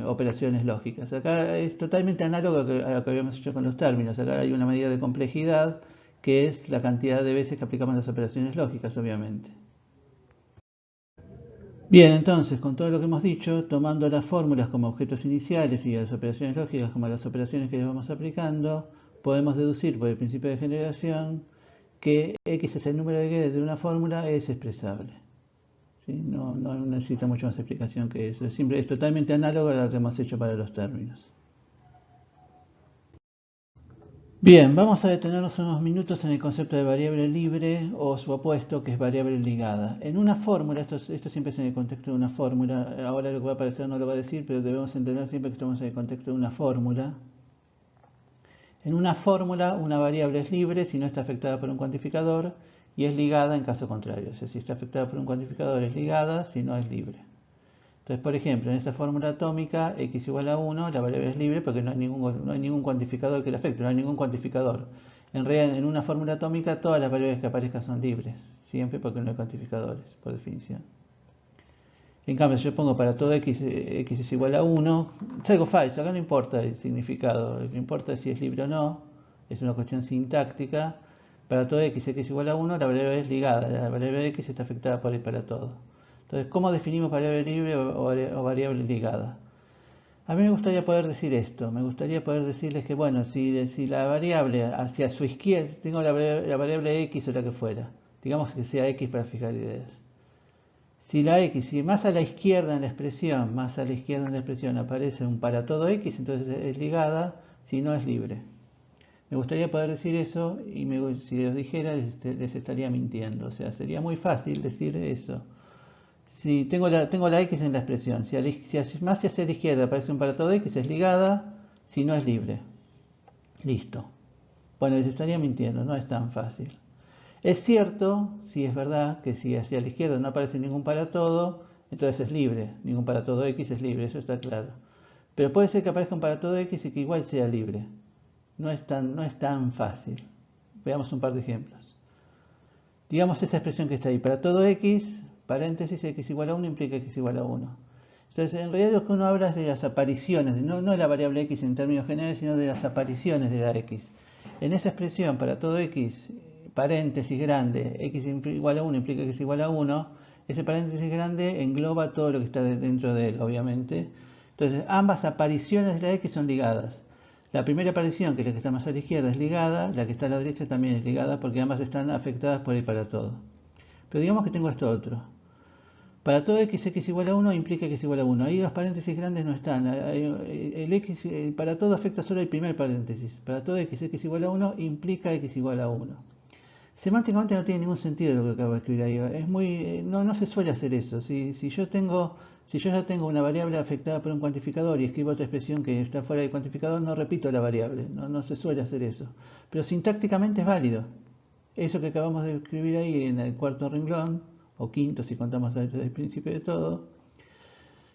operaciones lógicas. Acá es totalmente análogo a lo que habíamos hecho con los términos. Acá hay una medida de complejidad que es la cantidad de veces que aplicamos las operaciones lógicas, obviamente. Bien, entonces, con todo lo que hemos dicho, tomando las fórmulas como objetos iniciales y las operaciones lógicas como las operaciones que les vamos aplicando, podemos deducir por el principio de generación que x es el número de Gödel de una fórmula es expresable. ¿Sí? No necesita mucho más explicación que eso. Es totalmente análogo a lo que hemos hecho para los términos. Bien, vamos a detenernos unos minutos en el concepto de variable libre o su opuesto, que es variable ligada. En una fórmula, esto siempre es en el contexto de una fórmula, ahora lo que va a aparecer no lo va a decir, pero debemos entender siempre que estamos en el contexto de una fórmula. En una fórmula, una variable es libre si no está afectada por un cuantificador y es ligada en caso contrario. O sea, si está afectada por un cuantificador es ligada, si no es libre. Entonces, por ejemplo, en esta fórmula atómica, x igual a 1, la variable es libre porque no hay ningún cuantificador que la afecte, no hay ningún cuantificador. En realidad, en una fórmula atómica, todas las variables que aparezcan son libres, siempre porque no hay cuantificadores, por definición. En cambio, si yo pongo para todo x es igual a 1, es algo falso, acá no importa el significado, lo que importa es si es libre o no, es una cuestión sintáctica. Para todo x es igual a 1, la variable es ligada, la variable x está afectada por el para todo. Entonces, ¿cómo definimos variable libre o variable ligada? A mí me gustaría poder decir esto, me gustaría poder decirles que, bueno, si la variable hacia su izquierda, tengo la variable x o la que fuera, digamos que sea x para fijar ideas. Si la x, si más a la izquierda en la expresión, aparece un para todo x, entonces es ligada, si no es libre. Me gustaría poder decir eso y si los dijera les estaría mintiendo, o sea, sería muy fácil decir eso. Si tengo la x en la expresión, si más hacia la izquierda aparece un para todo x, es ligada, si no es libre. Listo. Bueno, les estaría mintiendo, no es tan fácil. Es cierto, sí es verdad, que si hacia la izquierda no aparece ningún para todo, entonces es libre. Ningún para todo x es libre, eso está claro. Pero puede ser que aparezca un para todo x y que igual sea libre. No es tan fácil. Veamos un par de ejemplos. Digamos esa expresión que está ahí. Para todo x, paréntesis, x igual a 1 implica x igual a 1. Entonces, en realidad lo que uno habla es de las apariciones, no de la variable x en términos generales, sino de las apariciones de la x. En esa expresión, para todo x, paréntesis grande, x igual a 1 implica x igual a 1, ese paréntesis grande engloba todo lo que está dentro de él, obviamente. Entonces, ambas apariciones de la x son ligadas. La primera aparición, que es la que está más a la izquierda, es ligada, la que está a la derecha también es ligada, porque ambas están afectadas por el para todo. Pero digamos que tengo esto otro. Para todo x igual a 1 implica x igual a 1. Ahí los paréntesis grandes no están. Para todo afecta solo el primer paréntesis. Para todo x igual a 1 implica x igual a 1. Semánticamente no tiene ningún sentido lo que acabo de escribir ahí. No se suele hacer eso. Si yo ya tengo una variable afectada por un cuantificador y escribo otra expresión que está fuera del cuantificador, no repito la variable. No se suele hacer eso. Pero sintácticamente es válido. Eso que acabamos de escribir ahí en el cuarto renglón, o quinto si contamos desde el principio de todo,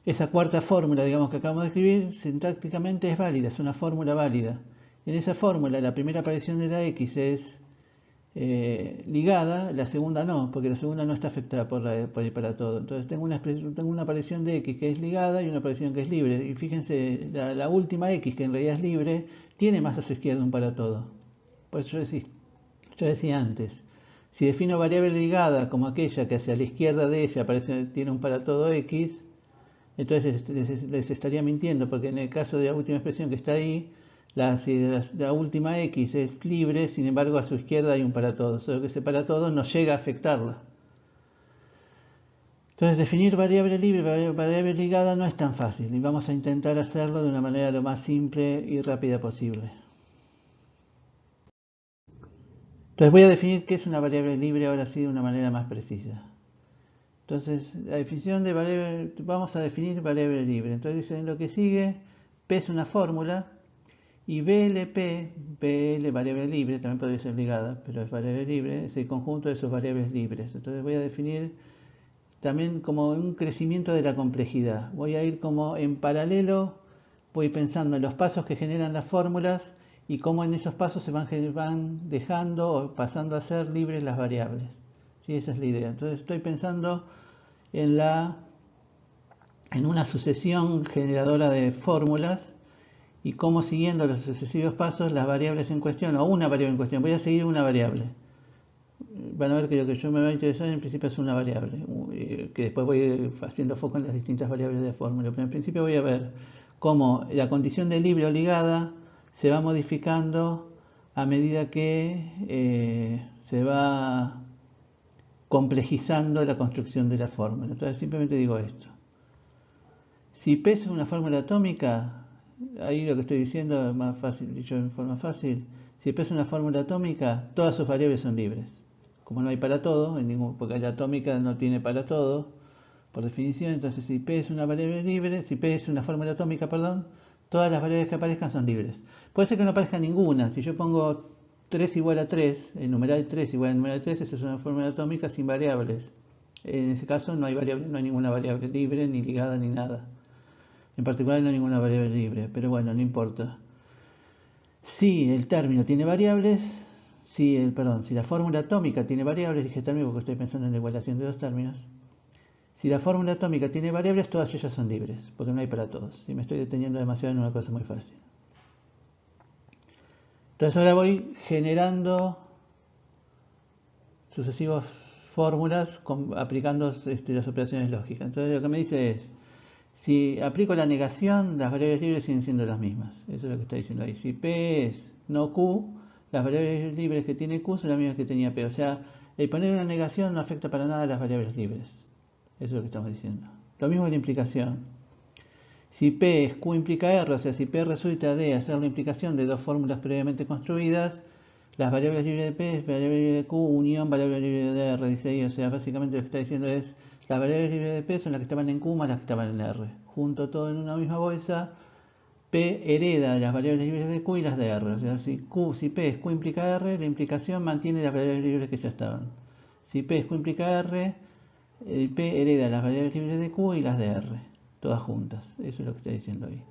esa cuarta fórmula, digamos, que acabamos de escribir, sintácticamente es válida, es una fórmula válida. En esa fórmula, la primera aparición de la x es ligada, la segunda no, porque la segunda no está afectada por el para todo. Entonces tengo una aparición de x que es ligada y una aparición que es libre. Y fíjense, la última x, que en realidad es libre, tiene más a su izquierda un para todo. Por eso yo decía antes, si defino variable ligada como aquella que hacia la izquierda de ella tiene un para todo x, entonces les estaría mintiendo, porque en el caso de la última expresión que está ahí, la última x es libre, sin embargo a su izquierda hay un para todo, solo que ese para todo no llega a afectarla. Entonces definir variable libre, variable ligada no es tan fácil y vamos a intentar hacerlo de una manera lo más simple y rápida posible. Entonces voy a definir qué es una variable libre ahora sí de una manera más precisa. Entonces, la definición de variable, vamos a definir variable libre. Entonces dice, en lo que sigue, P es una fórmula y BLP, BL variable libre, también podría ser ligada, pero es variable libre, es el conjunto de sus variables libres. Entonces voy a definir también como un crecimiento de la complejidad. Voy a ir como en paralelo, voy pensando en los pasos que generan las fórmulas y cómo en esos pasos se van dejando o pasando a ser libres las variables. ¿Sí? Esa es la idea. Entonces estoy pensando en, en una sucesión generadora de fórmulas y cómo siguiendo los sucesivos pasos las variables en cuestión, o una variable en cuestión, voy a seguir una variable. Van a ver que lo que yo me va a interesar en principio es una variable, que después voy haciendo foco en las distintas variables de fórmula, pero en principio voy a ver cómo la condición de libre o ligada se va modificando a medida que se va complejizando la construcción de la fórmula. Entonces simplemente digo esto. Si P es una fórmula atómica, ahí lo que estoy diciendo es más fácil, dicho en forma fácil, si P es una fórmula atómica, todas sus variables son libres. Como no hay para todo, porque la atómica no tiene para todo, por definición, entonces si P es una variable libre, si P es una fórmula atómica, perdón, todas las variables que aparezcan son libres. Puede ser que no aparezca ninguna, si yo pongo 3 igual a 3, el numeral 3 igual al numeral 3, esa es una fórmula atómica sin variables. En ese caso no hay ninguna variable libre, ni ligada, ni nada. En particular no hay ninguna variable libre, pero bueno, no importa. Si el término tiene variables, si la fórmula atómica tiene variables, dije término porque estoy pensando en la igualación de dos términos. Si la fórmula atómica tiene variables, todas ellas son libres, porque no hay para todos. Si me estoy deteniendo demasiado en una cosa muy fácil. Entonces ahora voy generando sucesivas fórmulas aplicando las operaciones lógicas. Entonces lo que me dice es, si aplico la negación, las variables libres siguen siendo las mismas. Eso es lo que está diciendo ahí. Si P es no Q, las variables libres que tiene Q son las mismas que tenía P. O sea, el poner una negación no afecta para nada a las variables libres. Eso es lo que estamos diciendo. Lo mismo que la implicación. Si P es Q implica R, o sea, si P resulta de hacer la implicación de dos fórmulas previamente construidas, las variables libres de P es variable libre de Q unión variable libre de R, dice ahí. O sea, básicamente lo que está diciendo es, las variables libres de P son las que estaban en Q más las que estaban en R. Junto todo en una misma bolsa, P hereda las variables libres de Q y las de R. O sea, si P es Q implica R, la implicación mantiene las variables libres que ya estaban. Si P es Q implica R, el P hereda las variables libres de Q y las de R, todas juntas. Eso es lo que está diciendo ahí.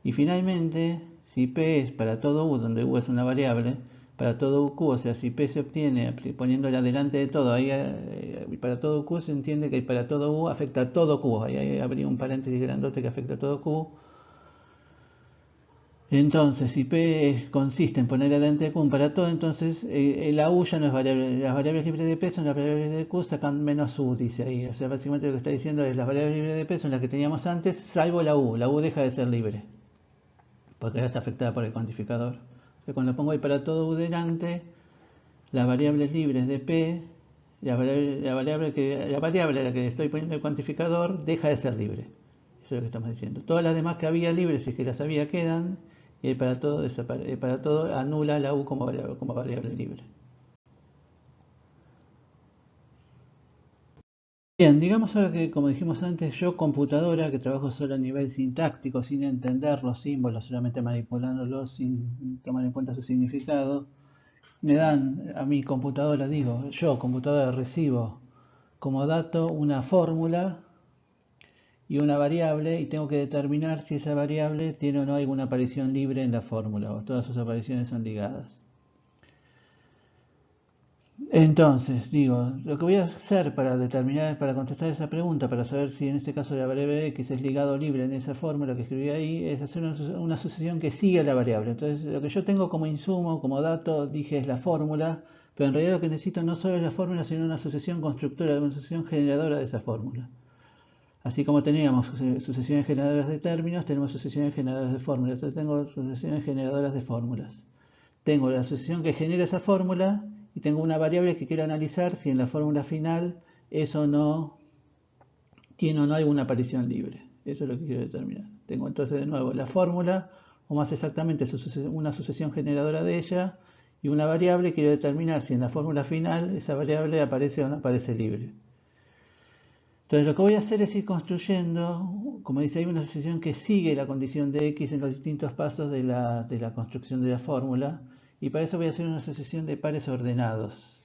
Y finalmente, si P es para todo U, donde U es una variable, para todo Q, o sea, si P se obtiene poniéndola delante de todo, ahí para todo Q se entiende que para todo U afecta a todo Q, ahí habría un paréntesis grandote que afecta a todo Q. Entonces, si P consiste en poner delante de Q para todo, entonces la U ya no es variable, las variables libres de P son las variables de Q, sacan menos U, dice ahí. O sea, básicamente lo que está diciendo es las variables libres de P son las que teníamos antes, salvo la U deja de ser libre, porque ahora está afectada por el cuantificador. Entonces, cuando pongo ahí para todo U delante, las variables libres de P, la variable a la que le estoy poniendo el cuantificador, deja de ser libre. Eso es lo que estamos diciendo. Todas las demás que había libres, si es que las había, quedan, y el para todo anula la U como variable libre. Bien, digamos ahora que, como dijimos antes, yo computadora, que trabajo solo a nivel sintáctico, sin entender los símbolos, solamente manipulándolos sin tomar en cuenta su significado, me dan a mi computadora, digo, yo computadora recibo como dato una fórmula y una variable y tengo que determinar si esa variable tiene o no alguna aparición libre en la fórmula o todas sus apariciones son ligadas. Entonces, digo, lo que voy a hacer para determinar, para contestar esa pregunta, para saber si en este caso la variable x es ligado libre en esa fórmula que escribí ahí, es hacer una sucesión que siga la variable. Entonces, lo que yo tengo como insumo, como dato, dije es la fórmula, pero en realidad lo que necesito no solo es la fórmula, sino una sucesión constructora, una sucesión generadora de esa fórmula. Así como teníamos sucesiones generadoras de términos, tenemos sucesiones generadoras de fórmulas. Entonces tengo sucesiones generadoras de fórmulas. Tengo la sucesión que genera esa fórmula y tengo una variable que quiero analizar si en la fórmula final eso no tiene o no alguna aparición libre. Eso es lo que quiero determinar. Tengo entonces de nuevo la fórmula, o más exactamente una sucesión generadora de ella, y una variable, quiero determinar si en la fórmula final esa variable aparece o no aparece libre. Entonces lo que voy a hacer es ir construyendo, como dice ahí, una sucesión que sigue la condición de x en los distintos pasos de la construcción de la fórmula, y para eso voy a hacer una sucesión de pares ordenados.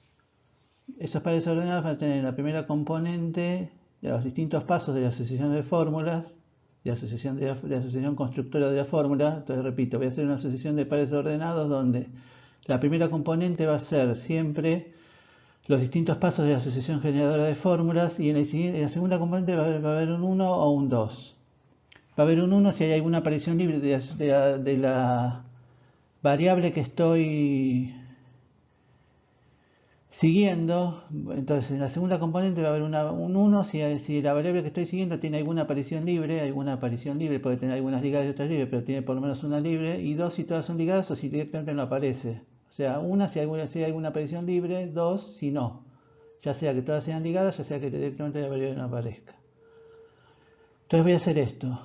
Esos pares ordenados van a tener la primera componente de los distintos pasos de la sucesión de fórmulas, de asociación constructora de la fórmula. Entonces repito, voy a hacer una asociación de pares ordenados donde la primera componente va a ser siempre los distintos pasos de la asociación generadora de fórmulas, y en la segunda componente va a haber un 1 o un 2. Va a haber un 1 si hay alguna aparición libre de la variable que estoy siguiendo. Entonces en la segunda componente va a haber un 1 si la variable que estoy siguiendo tiene alguna aparición libre, puede tener algunas ligadas y otras libres, pero tiene por lo menos una libre, y 2 si todas son ligadas o si directamente no aparece. O sea, 1 si hay alguna aparición libre, 2 si no, ya sea que todas sean ligadas, ya sea que directamente la variable no aparezca. Entonces voy a hacer esto.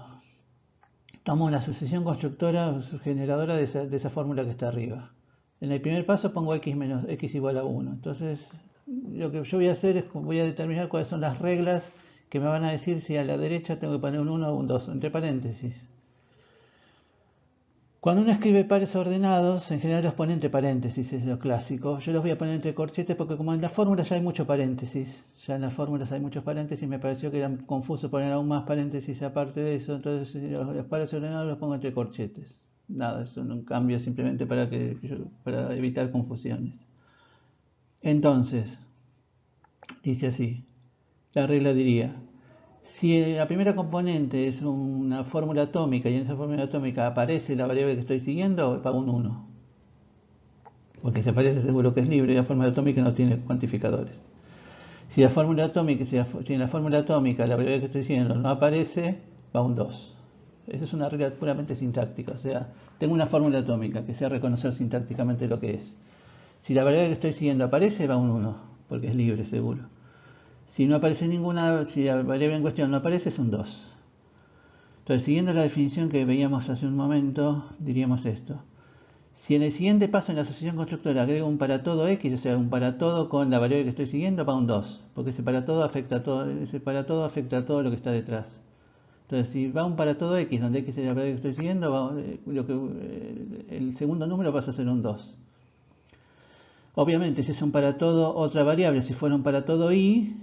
Tomo una asociación constructora generadora de esa fórmula que está arriba. En el primer paso pongo x igual a 1. Entonces, lo que yo voy a hacer es voy a determinar cuáles son las reglas que me van a decir si a la derecha tengo que poner un 1 o un 2, entre paréntesis. Cuando uno escribe pares ordenados, en general los pone entre paréntesis, es lo clásico. Yo los voy a poner entre corchetes porque como en la fórmula ya hay muchos paréntesis, me pareció que era confuso poner aún más paréntesis aparte de eso, entonces los pares ordenados los pongo entre corchetes. Nada, eso no cambio, simplemente para evitar confusiones. Entonces, dice así, la regla diría: si la primera componente es una fórmula atómica y en esa fórmula atómica aparece la variable que estoy siguiendo, pago un 1. Porque si aparece seguro que es libre y la fórmula atómica no tiene cuantificadores. Si en la fórmula atómica la variable que estoy siguiendo no aparece, va un 2. Esa es una regla puramente sintáctica. O sea, tengo una fórmula atómica que sea reconocer sintácticamente lo que es. Si la variable que estoy siguiendo aparece, va un 1, porque es libre seguro. Si no aparece ninguna, si la variable en cuestión no aparece, es un 2. Entonces, siguiendo la definición que veíamos hace un momento, diríamos esto. Si en el siguiente paso en la asociación constructora agrego un para todo x, o sea, un para todo con la variable que estoy siguiendo, va un 2, porque ese para todo afecta a todo lo que está detrás. Entonces, si va un para todo x, donde x es la variable que estoy siguiendo, el segundo número pasa a ser un 2. Obviamente, si es un para todo otra variable, si fuera un para todo y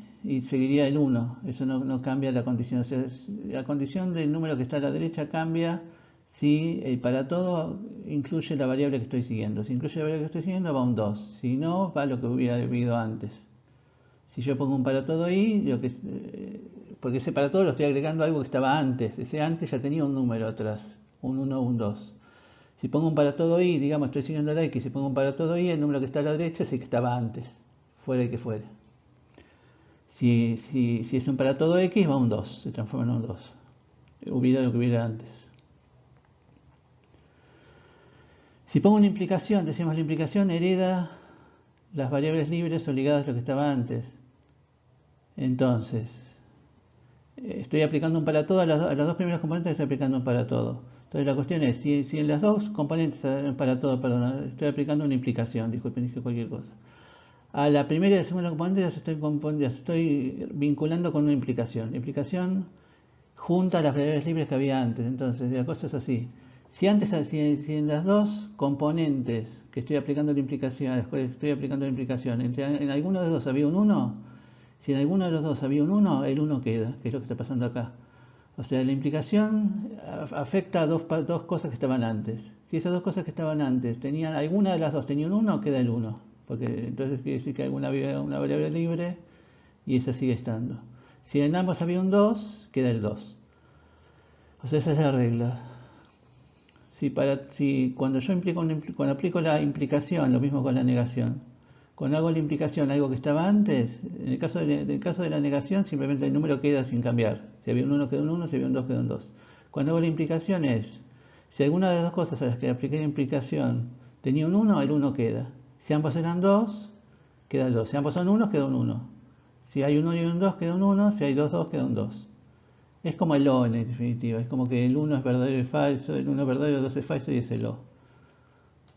seguiría el 1. Eso no cambia la condición. O sea, la condición del número que está a la derecha cambia si el para todo incluye la variable que estoy siguiendo. Si incluye la variable que estoy siguiendo, va un 2. Si no, va lo que hubiera habido antes. Si yo pongo un para todo y, porque ese para todo lo estoy agregando a algo que estaba antes. Ese antes ya tenía un número atrás, un 1 o un 2. Si pongo un para todo y, digamos, estoy siguiendo la x, si pongo un para todo y, el número que está a la derecha es el que estaba antes, fuera el que fuera. Si es un para todo x, va un 2, se transforma en un 2. Hubiera lo que hubiera antes. Si pongo una implicación, decimos la implicación hereda las variables libres o ligadas a lo que estaba antes. Entonces, estoy aplicando un para todo, a las dos primeras componentes estoy aplicando un para todo. Entonces la cuestión es, si en las dos componentes para todo, perdón, estoy aplicando una implicación, disculpen, dije cualquier cosa. A la primera y la segunda componente las estoy vinculando con una implicación. La implicación junta las variables libres que había antes. Entonces la cosa es así. Si en las dos componentes que estoy aplicando la implicación, en alguno de los dos había un 1, si en alguno de los dos había un 1, el 1 queda, que es lo que está pasando acá. O sea, la implicación afecta a dos cosas que estaban antes. Si esas dos cosas que estaban antes tenían, alguna de las dos tenía un 1, queda el 1. Porque entonces quiere decir que hay una variable libre y esa sigue estando. Si en ambos había un 2, queda el 2. O sea, esa es la regla. Cuando aplico la implicación, lo mismo con la negación. Cuando hago la implicación algo que estaba antes, en el caso de la negación, simplemente el número queda sin cambiar. Si había un 1 queda un 1, si había un 2 queda un 2. Cuando hago la implicación si alguna de las dos cosas a las que apliqué la implicación tenía un 1, el 1 queda. Si ambos eran 2, queda el 2. Si ambos son 1, queda un 1. Si hay un 1 y un 2, queda un 1. Si hay 2, queda un 2. Es como el O en definitiva. Es como que el 1 es verdadero y falso, el 1 es verdadero, el 2 es falso y es el O.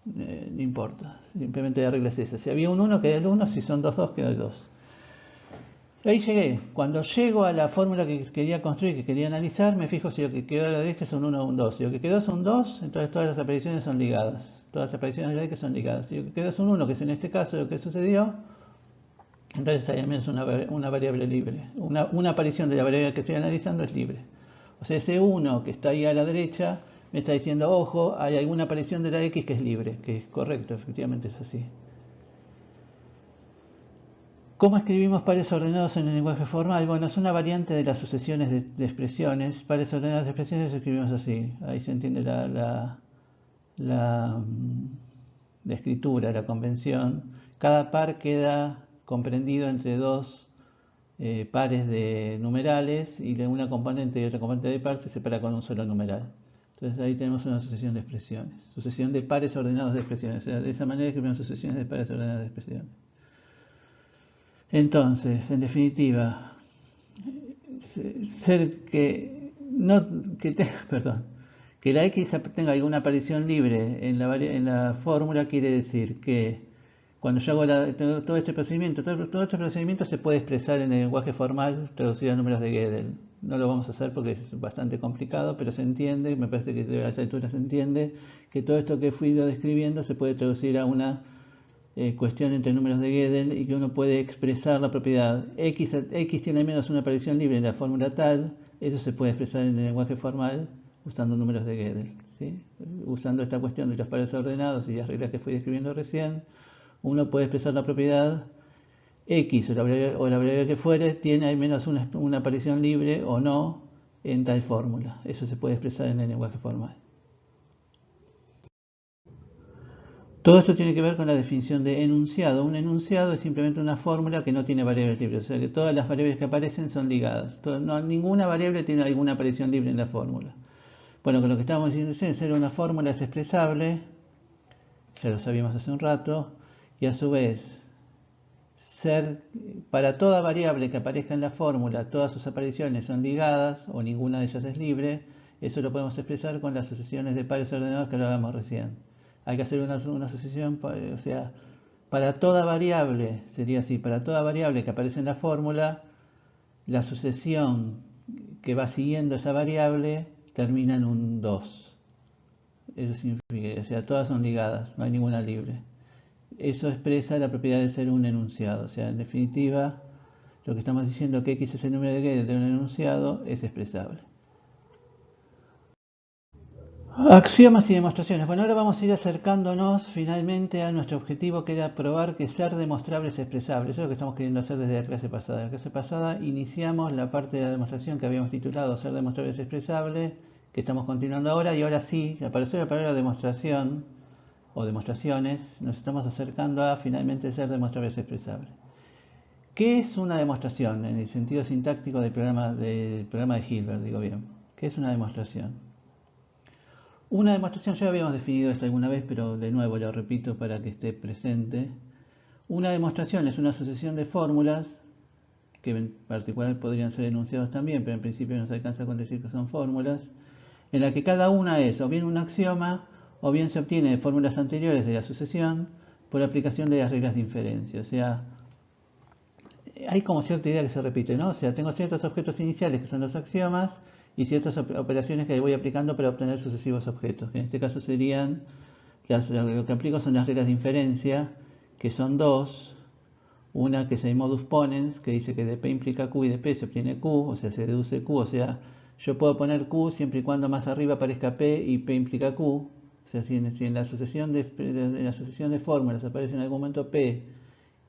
No importa, simplemente la regla es esa. Si había un 1, queda el 1, si son 2, queda el 2. Ahí llegué. Cuando llego a la fórmula que quería construir, que quería analizar, me fijo si lo que quedó a la derecha es un 1 o un 2. Si lo que quedó es un 2, entonces todas las apariciones son ligadas. Todas las apariciones de la que son ligadas. Si lo que quedó es un 1, que es en este caso lo que sucedió, entonces hay al menos una variable libre. Una aparición de la variable que estoy analizando es libre. O sea, ese 1 que está ahí a la derecha me está diciendo, ojo, hay alguna aparición de la X que es libre, que es correcto, efectivamente es así. ¿Cómo escribimos pares ordenados en el lenguaje formal? Bueno, es una variante de las sucesiones de expresiones. Pares ordenados de expresiones escribimos así. Ahí se entiende la escritura, la convención. Cada par queda comprendido entre dos pares de numerales y de una componente y otra componente de par se separa con un solo numeral. Entonces ahí tenemos una sucesión de expresiones. Sucesión de pares ordenados de expresiones. O sea, de esa manera escribimos sucesiones de pares ordenados de expresiones. Entonces, en definitiva, ser que no que tenga, perdón, que la X tenga alguna aparición libre en la fórmula quiere decir que cuando yo hago todo este procedimiento se puede expresar en el lenguaje formal traducido a números de Gödel. No lo vamos a hacer porque es bastante complicado, pero se entiende, me parece que a esta altura se entiende que todo esto que fui describiendo se puede traducir a una cuestión entre números de Gödel y que uno puede expresar la propiedad X tiene al menos una aparición libre en la fórmula tal, eso se puede expresar en el lenguaje formal usando números de Gödel, ¿sí? Usando esta cuestión de los pares ordenados y las reglas que fui describiendo recién, uno puede expresar la propiedad X o la variable que fuere tiene al menos una aparición libre o no en tal fórmula. Eso se puede expresar en el lenguaje formal. Todo esto tiene que ver con la definición de enunciado. Un enunciado es simplemente una fórmula que no tiene variables libres, o sea que todas las variables que aparecen son ligadas. Ninguna variable tiene alguna aparición libre en la fórmula. Bueno, con lo que estábamos diciendo es ser una fórmula es expresable, ya lo sabíamos hace un rato, y a su vez ser para toda variable que aparezca en la fórmula, todas sus apariciones son ligadas o ninguna de ellas es libre. Eso lo podemos expresar con las sucesiones de pares ordenados que hablábamos recién. Hay que hacer una sucesión, o sea, para toda variable, sería así, para toda variable que aparece en la fórmula, la sucesión que va siguiendo esa variable termina en un 2. Eso significa, o sea, todas son ligadas, no hay ninguna libre. Eso expresa la propiedad de ser un enunciado, o sea, en definitiva, lo que estamos diciendo que X es el número de Gödel de un enunciado es expresable. Axiomas y demostraciones. Bueno, ahora vamos a ir acercándonos finalmente a nuestro objetivo, que era probar que ser demostrable es expresable. Eso es lo que estamos queriendo hacer desde la clase pasada. En la clase pasada iniciamos la parte de la demostración que habíamos titulado ser demostrable es expresable, que estamos continuando ahora, y ahora sí, apareció la palabra demostración o demostraciones, nos estamos acercando a finalmente ser demostrable es expresable. ¿Qué es una demostración en el sentido sintáctico del programa de Hilbert, digo bien? ¿Qué es una demostración? Una demostración, ya habíamos definido esto alguna vez, pero de nuevo lo repito para que esté presente. Una demostración es una sucesión de fórmulas, que en particular podrían ser enunciados también, pero en principio nos alcanza con decir que son fórmulas, en la que cada una es o bien un axioma, o bien se obtiene de fórmulas anteriores de la sucesión por aplicación de las reglas de inferencia. O sea, hay como cierta idea que se repite, ¿no? O sea, tengo ciertos objetos iniciales que son los axiomas, y ciertas operaciones que voy aplicando para obtener sucesivos objetos. En este caso serían, lo que aplico son las reglas de inferencia, que son dos. Una que es el modus ponens, que dice que de P implica Q y de P se obtiene Q, o sea, se deduce Q, o sea, yo puedo poner Q siempre y cuando más arriba aparezca P y P implica Q. O sea, si en la sucesión de fórmulas aparece en algún momento P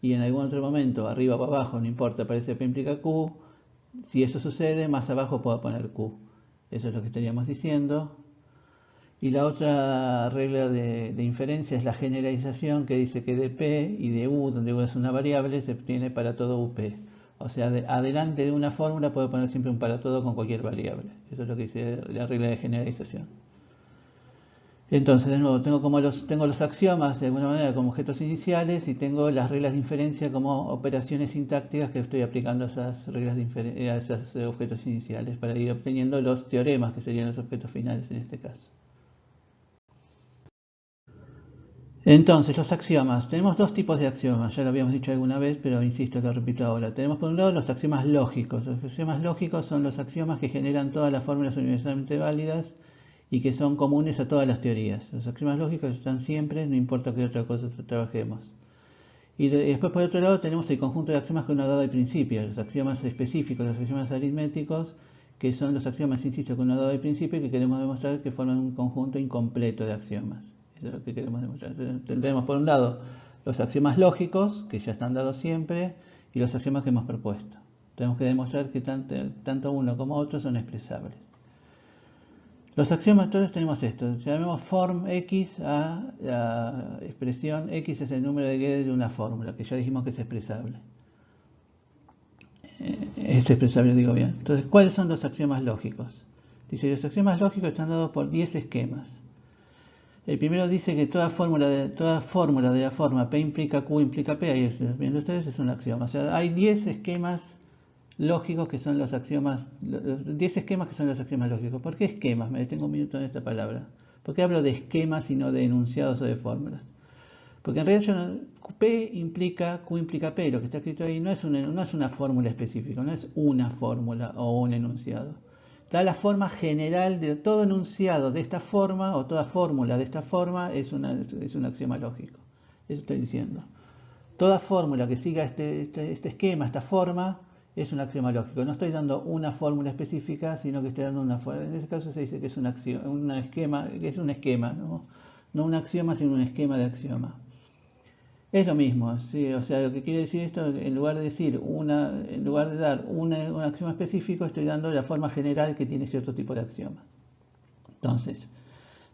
y en algún otro momento, arriba o abajo, no importa, aparece P implica Q, si eso sucede, más abajo puedo poner Q. Eso es lo que estaríamos diciendo. Y la otra regla de inferencia es la generalización, que dice que de P y de U, donde U es una variable, se obtiene para todo UP. O sea, adelante de una fórmula puedo poner siempre un para todo con cualquier variable. Eso es lo que dice la regla de generalización. Entonces, de nuevo, tengo los axiomas de alguna manera como objetos iniciales y tengo las reglas de inferencia como operaciones sintácticas que estoy aplicando a esas reglas a esos objetos iniciales para ir obteniendo los teoremas, que serían los objetos finales en este caso. Entonces, los axiomas. Tenemos dos tipos de axiomas, ya lo habíamos dicho alguna vez, pero insisto, lo repito ahora. Tenemos por un lado los axiomas lógicos. Los axiomas lógicos son los axiomas que generan todas las fórmulas universalmente válidas y que son comunes a todas las teorías. Los axiomas lógicos están siempre, no importa qué otra cosa trabajemos. Y después, por otro lado, tenemos el conjunto de axiomas que uno ha dado al principio, los axiomas específicos, los axiomas aritméticos, que son los axiomas, insisto, que uno ha dado al principio y que queremos demostrar que forman un conjunto incompleto de axiomas. Eso es lo que queremos demostrar. Tendremos por un lado los axiomas lógicos, que ya están dados siempre, y los axiomas que hemos propuesto. Tenemos que demostrar que tanto uno como otro son expresables. Los axiomas, todos tenemos esto. Llamemos form x a la expresión x es el número de Gödel de una fórmula, que ya dijimos que es expresable. Es expresable, digo bien. Entonces, ¿cuáles son los axiomas lógicos? Dice, los axiomas lógicos están dados por 10 esquemas. El primero dice que toda fórmula de la forma P implica Q implica P, ahí están viendo ustedes, es un axioma. O sea, hay 10 esquemas lógicos que son los axiomas, 10 esquemas que son los axiomas lógicos. ¿Por qué esquemas? Me detengo un minuto en esta palabra. ¿Por qué hablo de esquemas y no de enunciados o de fórmulas? Porque en realidad P implica Q implica P, lo que está escrito ahí no es una fórmula específica, no es una fórmula o un enunciado. Da la forma general de todo enunciado de esta forma o toda fórmula de esta forma es un axioma lógico. Eso estoy diciendo. Toda fórmula que siga este esquema, esta forma, es un axioma lógico. No estoy dando una fórmula específica, sino que estoy dando una fórmula. En este caso se dice que es un esquema, no un axioma, sino un esquema de axioma. Es lo mismo, ¿sí? O sea, lo que quiere decir esto, en lugar de dar un axioma específico, estoy dando la forma general que tiene cierto tipo de axiomas. Entonces,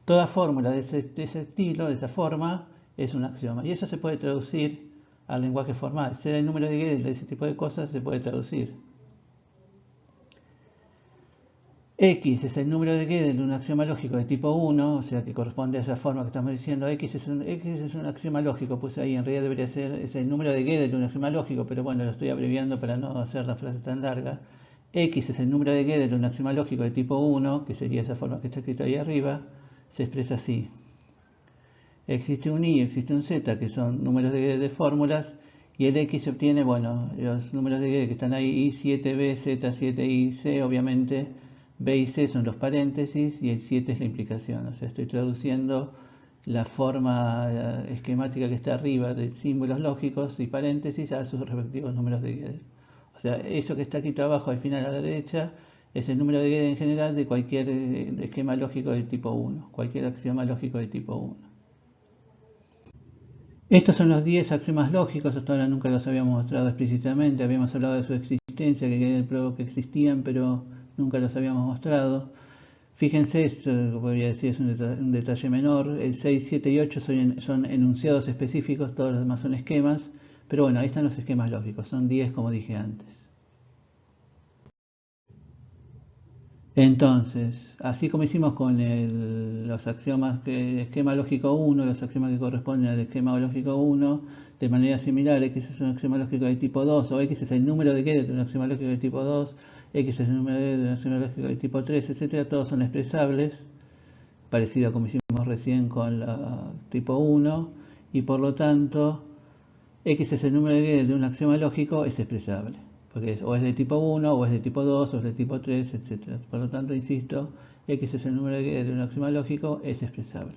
toda fórmula de ese estilo, de esa forma, es un axioma. Y eso se puede traducir al lenguaje formal. Ser el número de Gödel de ese tipo de cosas se puede traducir. X es el número de Gödel de un axioma lógico de tipo 1, o sea que corresponde a esa forma que estamos diciendo. X es un axioma lógico, pues ahí en realidad debería ser es el número de Gödel de un axioma lógico, pero bueno, lo estoy abreviando para no hacer la frase tan larga. X es el número de Gödel de un axioma lógico de tipo 1, que sería esa forma que está escrito ahí arriba, se expresa así. Existe un I, existe un Z, que son números de Gödel de fórmulas, y el X se obtiene, bueno, los números de Gödel que están ahí, I7B, Z7I, C, obviamente. B y C son los paréntesis y el 7 es la implicación. O sea, estoy traduciendo la forma esquemática que está arriba de símbolos lógicos y paréntesis a sus respectivos números de Gödel. O sea, eso que está aquí abajo al final a la derecha es el número de Gödel en general de cualquier esquema lógico de tipo 1, cualquier axioma lógico de tipo 1. Estos son los 10 axiomas lógicos, hasta ahora nunca los habíamos mostrado explícitamente, habíamos hablado de su existencia, que Gödel probó que existían, pero nunca los habíamos mostrado. Fíjense, esto podría decir es un detalle menor, el 6, 7 y 8 son enunciados específicos, todos los demás son esquemas, pero bueno, ahí están los esquemas lógicos, son 10 como dije antes. Entonces, así como hicimos con los axiomas, esquema lógico 1, los axiomas que corresponden al esquema lógico 1, de manera similar, X es un axioma lógico de tipo 2, o X es el número de Gödel de un axioma lógico de tipo 2, X es el número de Gödel de un axioma lógico de tipo 3, etc. Todos son expresables, parecido a como hicimos recién con la tipo 1, y por lo tanto, X es el número de Gödel de un axioma lógico, es expresable. Porque o es de tipo 1, o es de tipo 2, o es de tipo 3, etc. Por lo tanto, insisto, X es el número de Gödel de un axioma lógico, es expresable.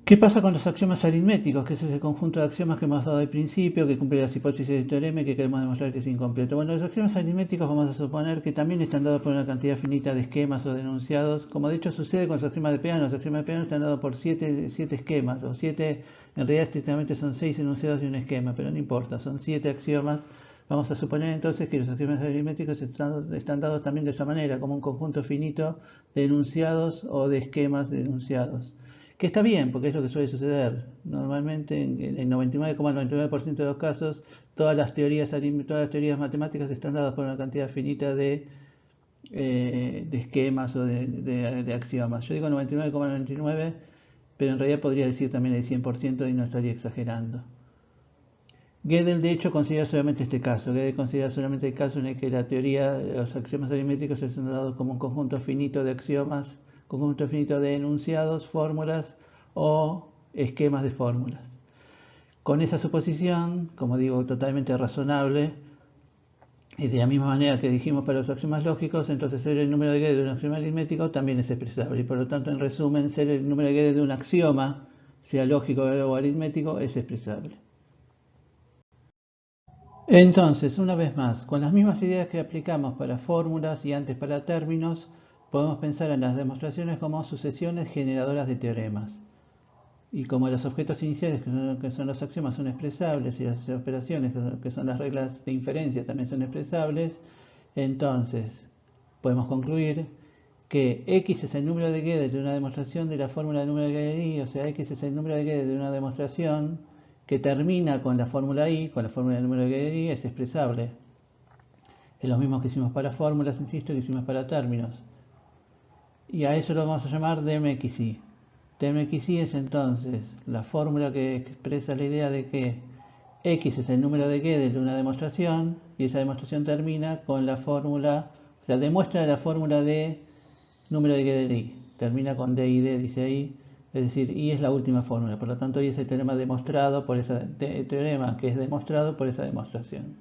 ¿Qué pasa con los axiomas aritméticos? Que es ese conjunto de axiomas que hemos dado al principio, que cumple las hipótesis del teorema y que queremos demostrar que es incompleto. Bueno, los axiomas aritméticos vamos a suponer que también están dados por una cantidad finita de esquemas o de enunciados. Como de hecho sucede con los axiomas de Peano, los axiomas de Peano están dados por 7 esquemas, o 7, en realidad estrictamente son 6 enunciados y un esquema, pero no importa, son 7 axiomas. Vamos a suponer entonces que los axiomas aritméticos están dados también de esa manera, como un conjunto finito de enunciados o de esquemas de enunciados. Que está bien, porque es lo que suele suceder. Normalmente, en el 99,99% de los casos, todas las teorías matemáticas están dadas por una cantidad finita de esquemas o de axiomas. Yo digo 99,99, pero en realidad podría decir también el 100% y no estaría exagerando. Gödel, de hecho, considera solamente este caso. Gödel considera solamente el caso en el que la teoría de los axiomas aritméticos están dados como un conjunto finito de axiomas, conjunto finito de enunciados, fórmulas o esquemas de fórmulas. Con esa suposición, como digo, totalmente razonable, y de la misma manera que dijimos para los axiomas lógicos, entonces ser el número de Gödel de un axioma aritmético también es expresable. Y por lo tanto, en resumen, ser el número de Gödel de un axioma, sea lógico o aritmético, es expresable. Entonces, una vez más, con las mismas ideas que aplicamos para fórmulas y antes para términos, podemos pensar en las demostraciones como sucesiones generadoras de teoremas. Y como los objetos iniciales, que son los axiomas, son expresables y las operaciones, que son las reglas de inferencia, también son expresables, entonces podemos concluir que x es el número de Gödel de una demostración de la fórmula de número de Gödel I, o sea, x es el número de Gödel de una demostración que termina con la fórmula I, con la fórmula de número de Gödel I, es expresable. Es lo mismo que hicimos para fórmulas, insisto, que hicimos para términos. Y a eso lo vamos a llamar DMXI. DMXI es entonces la fórmula que expresa la idea de que X es el número de Gödel de una demostración y esa demostración termina con la fórmula, o sea, demuestra la fórmula de número de Gödel I. Termina con D y D, dice ahí, es decir, I es la última fórmula, por lo tanto I es el teorema demostrado por esa teorema que es demostrado por esa demostración.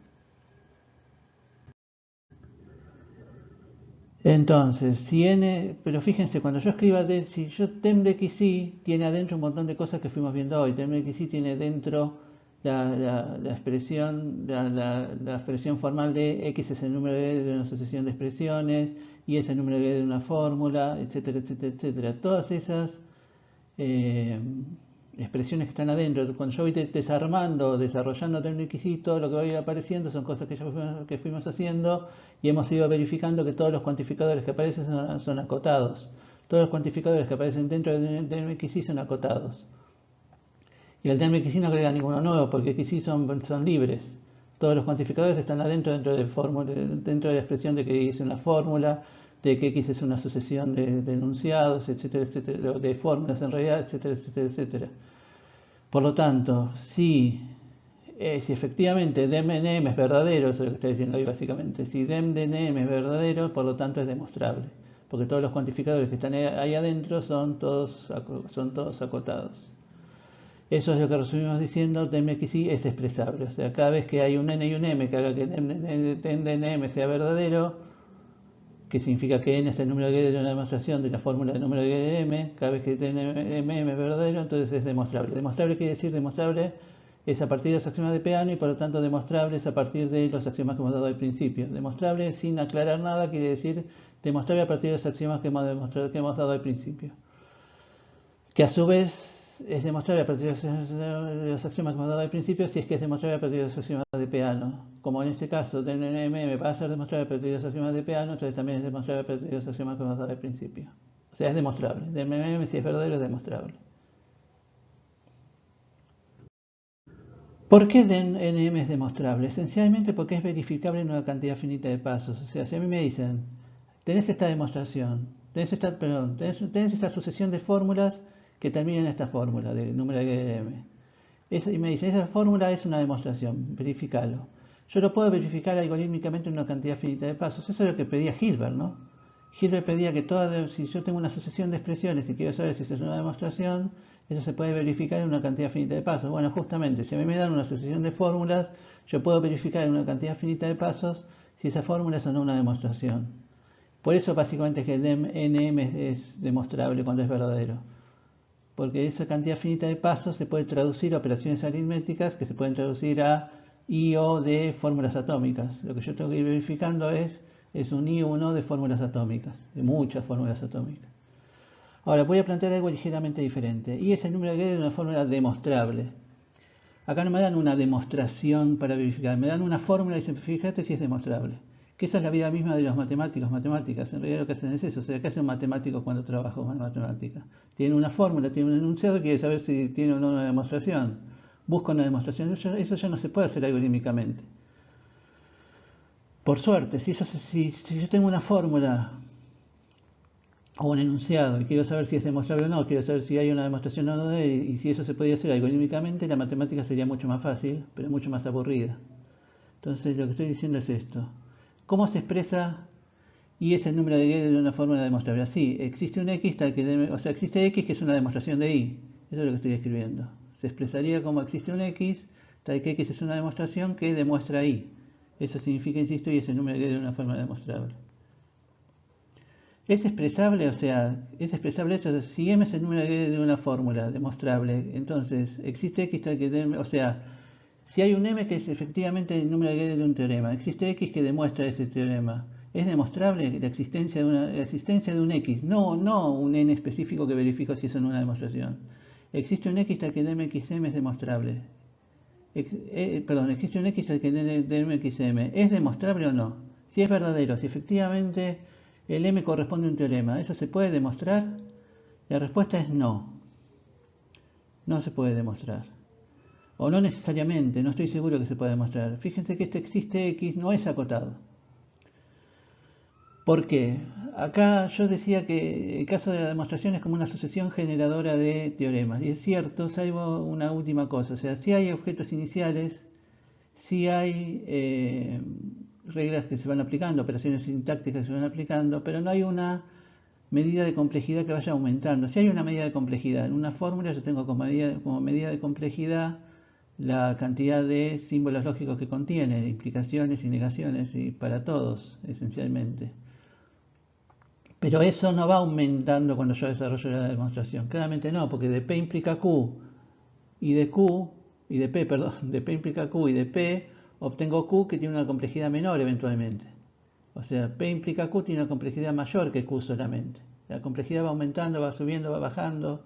Entonces, si n, pero fíjense, cuando yo escriba d, si yo tem de xi tiene adentro un montón de cosas que fuimos viendo hoy. Tem de xi tiene dentro la expresión, la expresión formal de x es el número de una sucesión de expresiones, y es el número de una fórmula, etcétera, etcétera, etcétera. Todas esas expresiones que están adentro. Cuando yo voy desarmando, desarrollando TMXI, todo lo que va a ir apareciendo son cosas que fuimos haciendo y hemos ido verificando que todos los cuantificadores que aparecen son acotados. Todos los cuantificadores que aparecen dentro del TMXI son acotados. Y el TMXI no agrega ninguno nuevo porque XI son libres. Todos los cuantificadores están adentro dentro de la expresión de que es una fórmula, de que X es una sucesión de enunciados, etcétera, etcétera, de fórmulas en realidad, etcétera, etcétera, etcétera. Por lo tanto, si efectivamente DEM-NM es verdadero, eso es lo que estoy diciendo ahí básicamente, si DEM-NM es verdadero, por lo tanto es demostrable, porque todos los cuantificadores que están ahí adentro son todos acotados. Eso es lo que resumimos diciendo, DMXI es expresable. O sea, cada vez que hay un n y un m que haga que DNM sea verdadero, que significa que n es el número de Gödel de una demostración de la fórmula de número de Gödel de m, cada vez que DNM es verdadero, entonces es demostrable. Demostrable quiere decir demostrable es a partir de los axiomas de Peano y por lo tanto demostrable es a partir de los axiomas que hemos dado al principio. Demostrable sin aclarar nada quiere decir demostrable a partir de los axiomas que hemos dado al principio. Que a su vez es demostrable a partir de los axiomas que hemos dado al principio si es que es demostrable a partir de los axiomas de Peano. Como en este caso, DNM va a ser demostrable a partir de los axiomas de Peano, entonces también es demostrable a partir de los axiomas que hemos dado al principio. O sea, es demostrable. DNM, si es verdadero, es demostrable. ¿Por qué DNM es demostrable? Esencialmente porque es verificable en una cantidad finita de pasos. O sea, si a mí me dicen, tenés esta demostración, tenés esta sucesión de fórmulas que terminan en esta fórmula de número de m. Y me dicen, esa fórmula es una demostración, verificalo. Yo lo puedo verificar algorítmicamente en una cantidad finita de pasos. Eso es lo que pedía Hilbert, ¿no? Hilbert pedía que si yo tengo una sucesión de expresiones y quiero saber si eso es una demostración, eso se puede verificar en una cantidad finita de pasos. Bueno, justamente, si a mí me dan una sucesión de fórmulas, yo puedo verificar en una cantidad finita de pasos si esa fórmula es o no una demostración. Por eso básicamente es que el NM es demostrable cuando es verdadero. Porque esa cantidad finita de pasos se puede traducir a operaciones aritméticas que se pueden traducir a I o de fórmulas atómicas. Lo que yo tengo que ir verificando es un I o un O de fórmulas atómicas, de muchas fórmulas atómicas. Ahora voy a plantear algo ligeramente diferente. I es el número de Gödel de una fórmula demostrable. Acá no me dan una demostración para verificar, me dan una fórmula y dicen, fíjate si es demostrable. Que esa es la vida misma de los matemáticos, matemáticas. En realidad lo que hacen es eso. O sea, ¿qué hace un matemático cuando trabaja con matemática? Tiene una fórmula, tiene un enunciado y quiere saber si tiene o no una demostración. Busca una demostración. Eso ya no se puede hacer algorítmicamente. Por suerte, si yo tengo una fórmula o un enunciado y quiero saber si es demostrable o no, quiero saber si hay una demostración o no, y si eso se podía hacer algorítmicamente, la matemática sería mucho más fácil, pero mucho más aburrida. Entonces lo que estoy diciendo es esto. ¿Cómo se expresa I es el número de Gödel de una fórmula demostrable? Así, existe un X tal que, o sea, existe X que es una demostración de I. Eso es lo que estoy escribiendo. Se expresaría como existe un X tal que X es una demostración que demuestra I. Eso significa, insisto, I es el número de Gödel de una fórmula demostrable. Es expresable, o sea, es expresable eso. Si M es el número de Gödel de una fórmula demostrable, entonces existe X tal que, o sea, Si hay un m que es efectivamente el número de Gödel de un teorema, existe x que demuestra ese teorema. ¿Es demostrable la existencia de un x? No, no un n específico que verifico si eso no es una demostración. Existe un x tal que el mxm es demostrable. Perdón, existe un x tal que el mxm. ¿Es demostrable o no? Si es verdadero, si efectivamente el m corresponde a un teorema, ¿eso se puede demostrar? La respuesta es no. No se puede demostrar. O no necesariamente, no estoy seguro que se pueda demostrar. Fíjense que este existe x no es acotado. ¿Por qué? Acá yo decía que el caso de la demostración es como una sucesión generadora de teoremas. Y es cierto, salvo una última cosa. O sea, si hay objetos iniciales, si hay reglas que se van aplicando, operaciones sintácticas que se van aplicando, pero no hay una medida de complejidad que vaya aumentando. Si hay una medida de complejidad en una fórmula, yo tengo como medida de complejidad la cantidad de símbolos lógicos que contiene, implicaciones y negaciones, y para todos, esencialmente. Pero eso no va aumentando cuando yo desarrollo la demostración. Claramente no, porque de P implica Q y de Q, y de P, perdón, de P implica Q y de P obtengo Q que tiene una complejidad menor eventualmente. O sea, P implica Q tiene una complejidad mayor que Q solamente. La complejidad va aumentando, va subiendo, va bajando.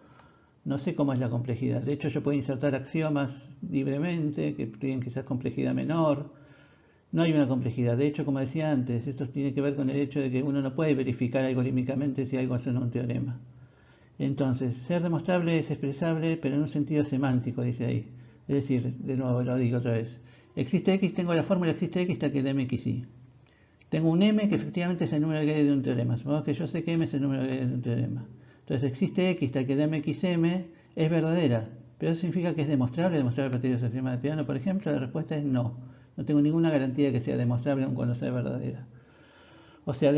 No sé cómo es la complejidad. De hecho, yo puedo insertar axiomas libremente que tienen quizás complejidad menor. No hay una complejidad. De hecho, como decía antes, esto tiene que ver con el hecho de que uno no puede verificar algorítmicamente si algo es o no un teorema. Entonces, ser demostrable es expresable, pero en un sentido semántico, dice ahí. Es decir, de nuevo lo digo otra vez. Existe x, tengo la fórmula existe x hasta que el mxy. Tengo un m que efectivamente es el número de Gödel de un teorema. Supongamos que yo sé que m es el número de Gödel de un teorema. Entonces existe x tal que el mxm es verdadera. Pero eso significa que es demostrable a partir de los axiomas de Peano, por ejemplo. La respuesta es no. No tengo ninguna garantía de que sea demostrable aun cuando sea verdadera. O sea,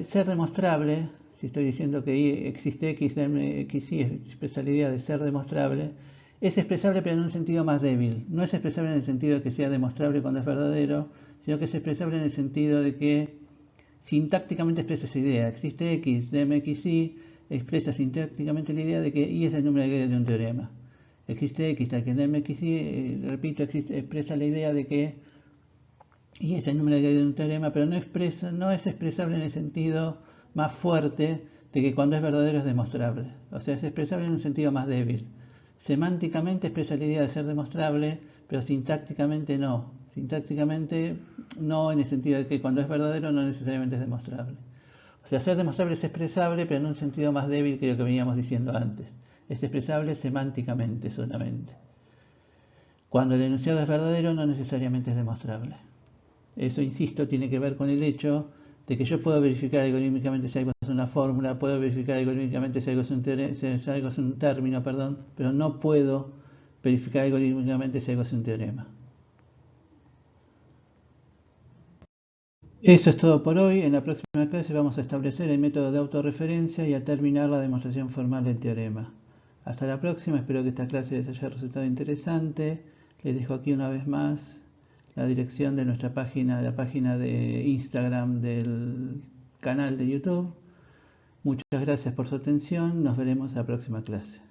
ser demostrable, si estoy diciendo que existe x de mxy, expresa la idea de ser demostrable, es expresable pero en un sentido más débil. No es expresable en el sentido de que sea demostrable cuando es verdadero, sino que es expresable en el sentido de que sintácticamente expresa esa idea. Existe x de mxy, expresa sintácticamente la idea de que y es el número de Gödel de un teorema. Existe x tal que de mxy, repito, expresa la idea de que y es el número de Gödel de un teorema, pero no es expresable en el sentido más fuerte de que cuando es verdadero es demostrable. O sea, es expresable en un sentido más débil. Semánticamente expresa la idea de ser demostrable, pero sintácticamente no. Sintácticamente no en el sentido de que cuando es verdadero no necesariamente es demostrable. O sea, ser demostrable es expresable, pero en un sentido más débil que lo que veníamos diciendo antes. Es expresable semánticamente solamente. Cuando el enunciado es verdadero no necesariamente es demostrable. Eso, insisto, tiene que ver con el hecho de que yo puedo verificar algorítmicamente si algo es una fórmula, puedo verificar algorítmicamente si algo es un término, perdón, pero no puedo verificar algorítmicamente si algo es un teorema. Eso es todo por hoy. En la próxima clase vamos a establecer el método de autorreferencia y a terminar la demostración formal del teorema. Hasta la próxima, espero que esta clase les haya resultado interesante. Les dejo aquí una vez más la dirección de nuestra página, la página de Instagram del canal de YouTube. Muchas gracias por su atención. Nos veremos en la próxima clase.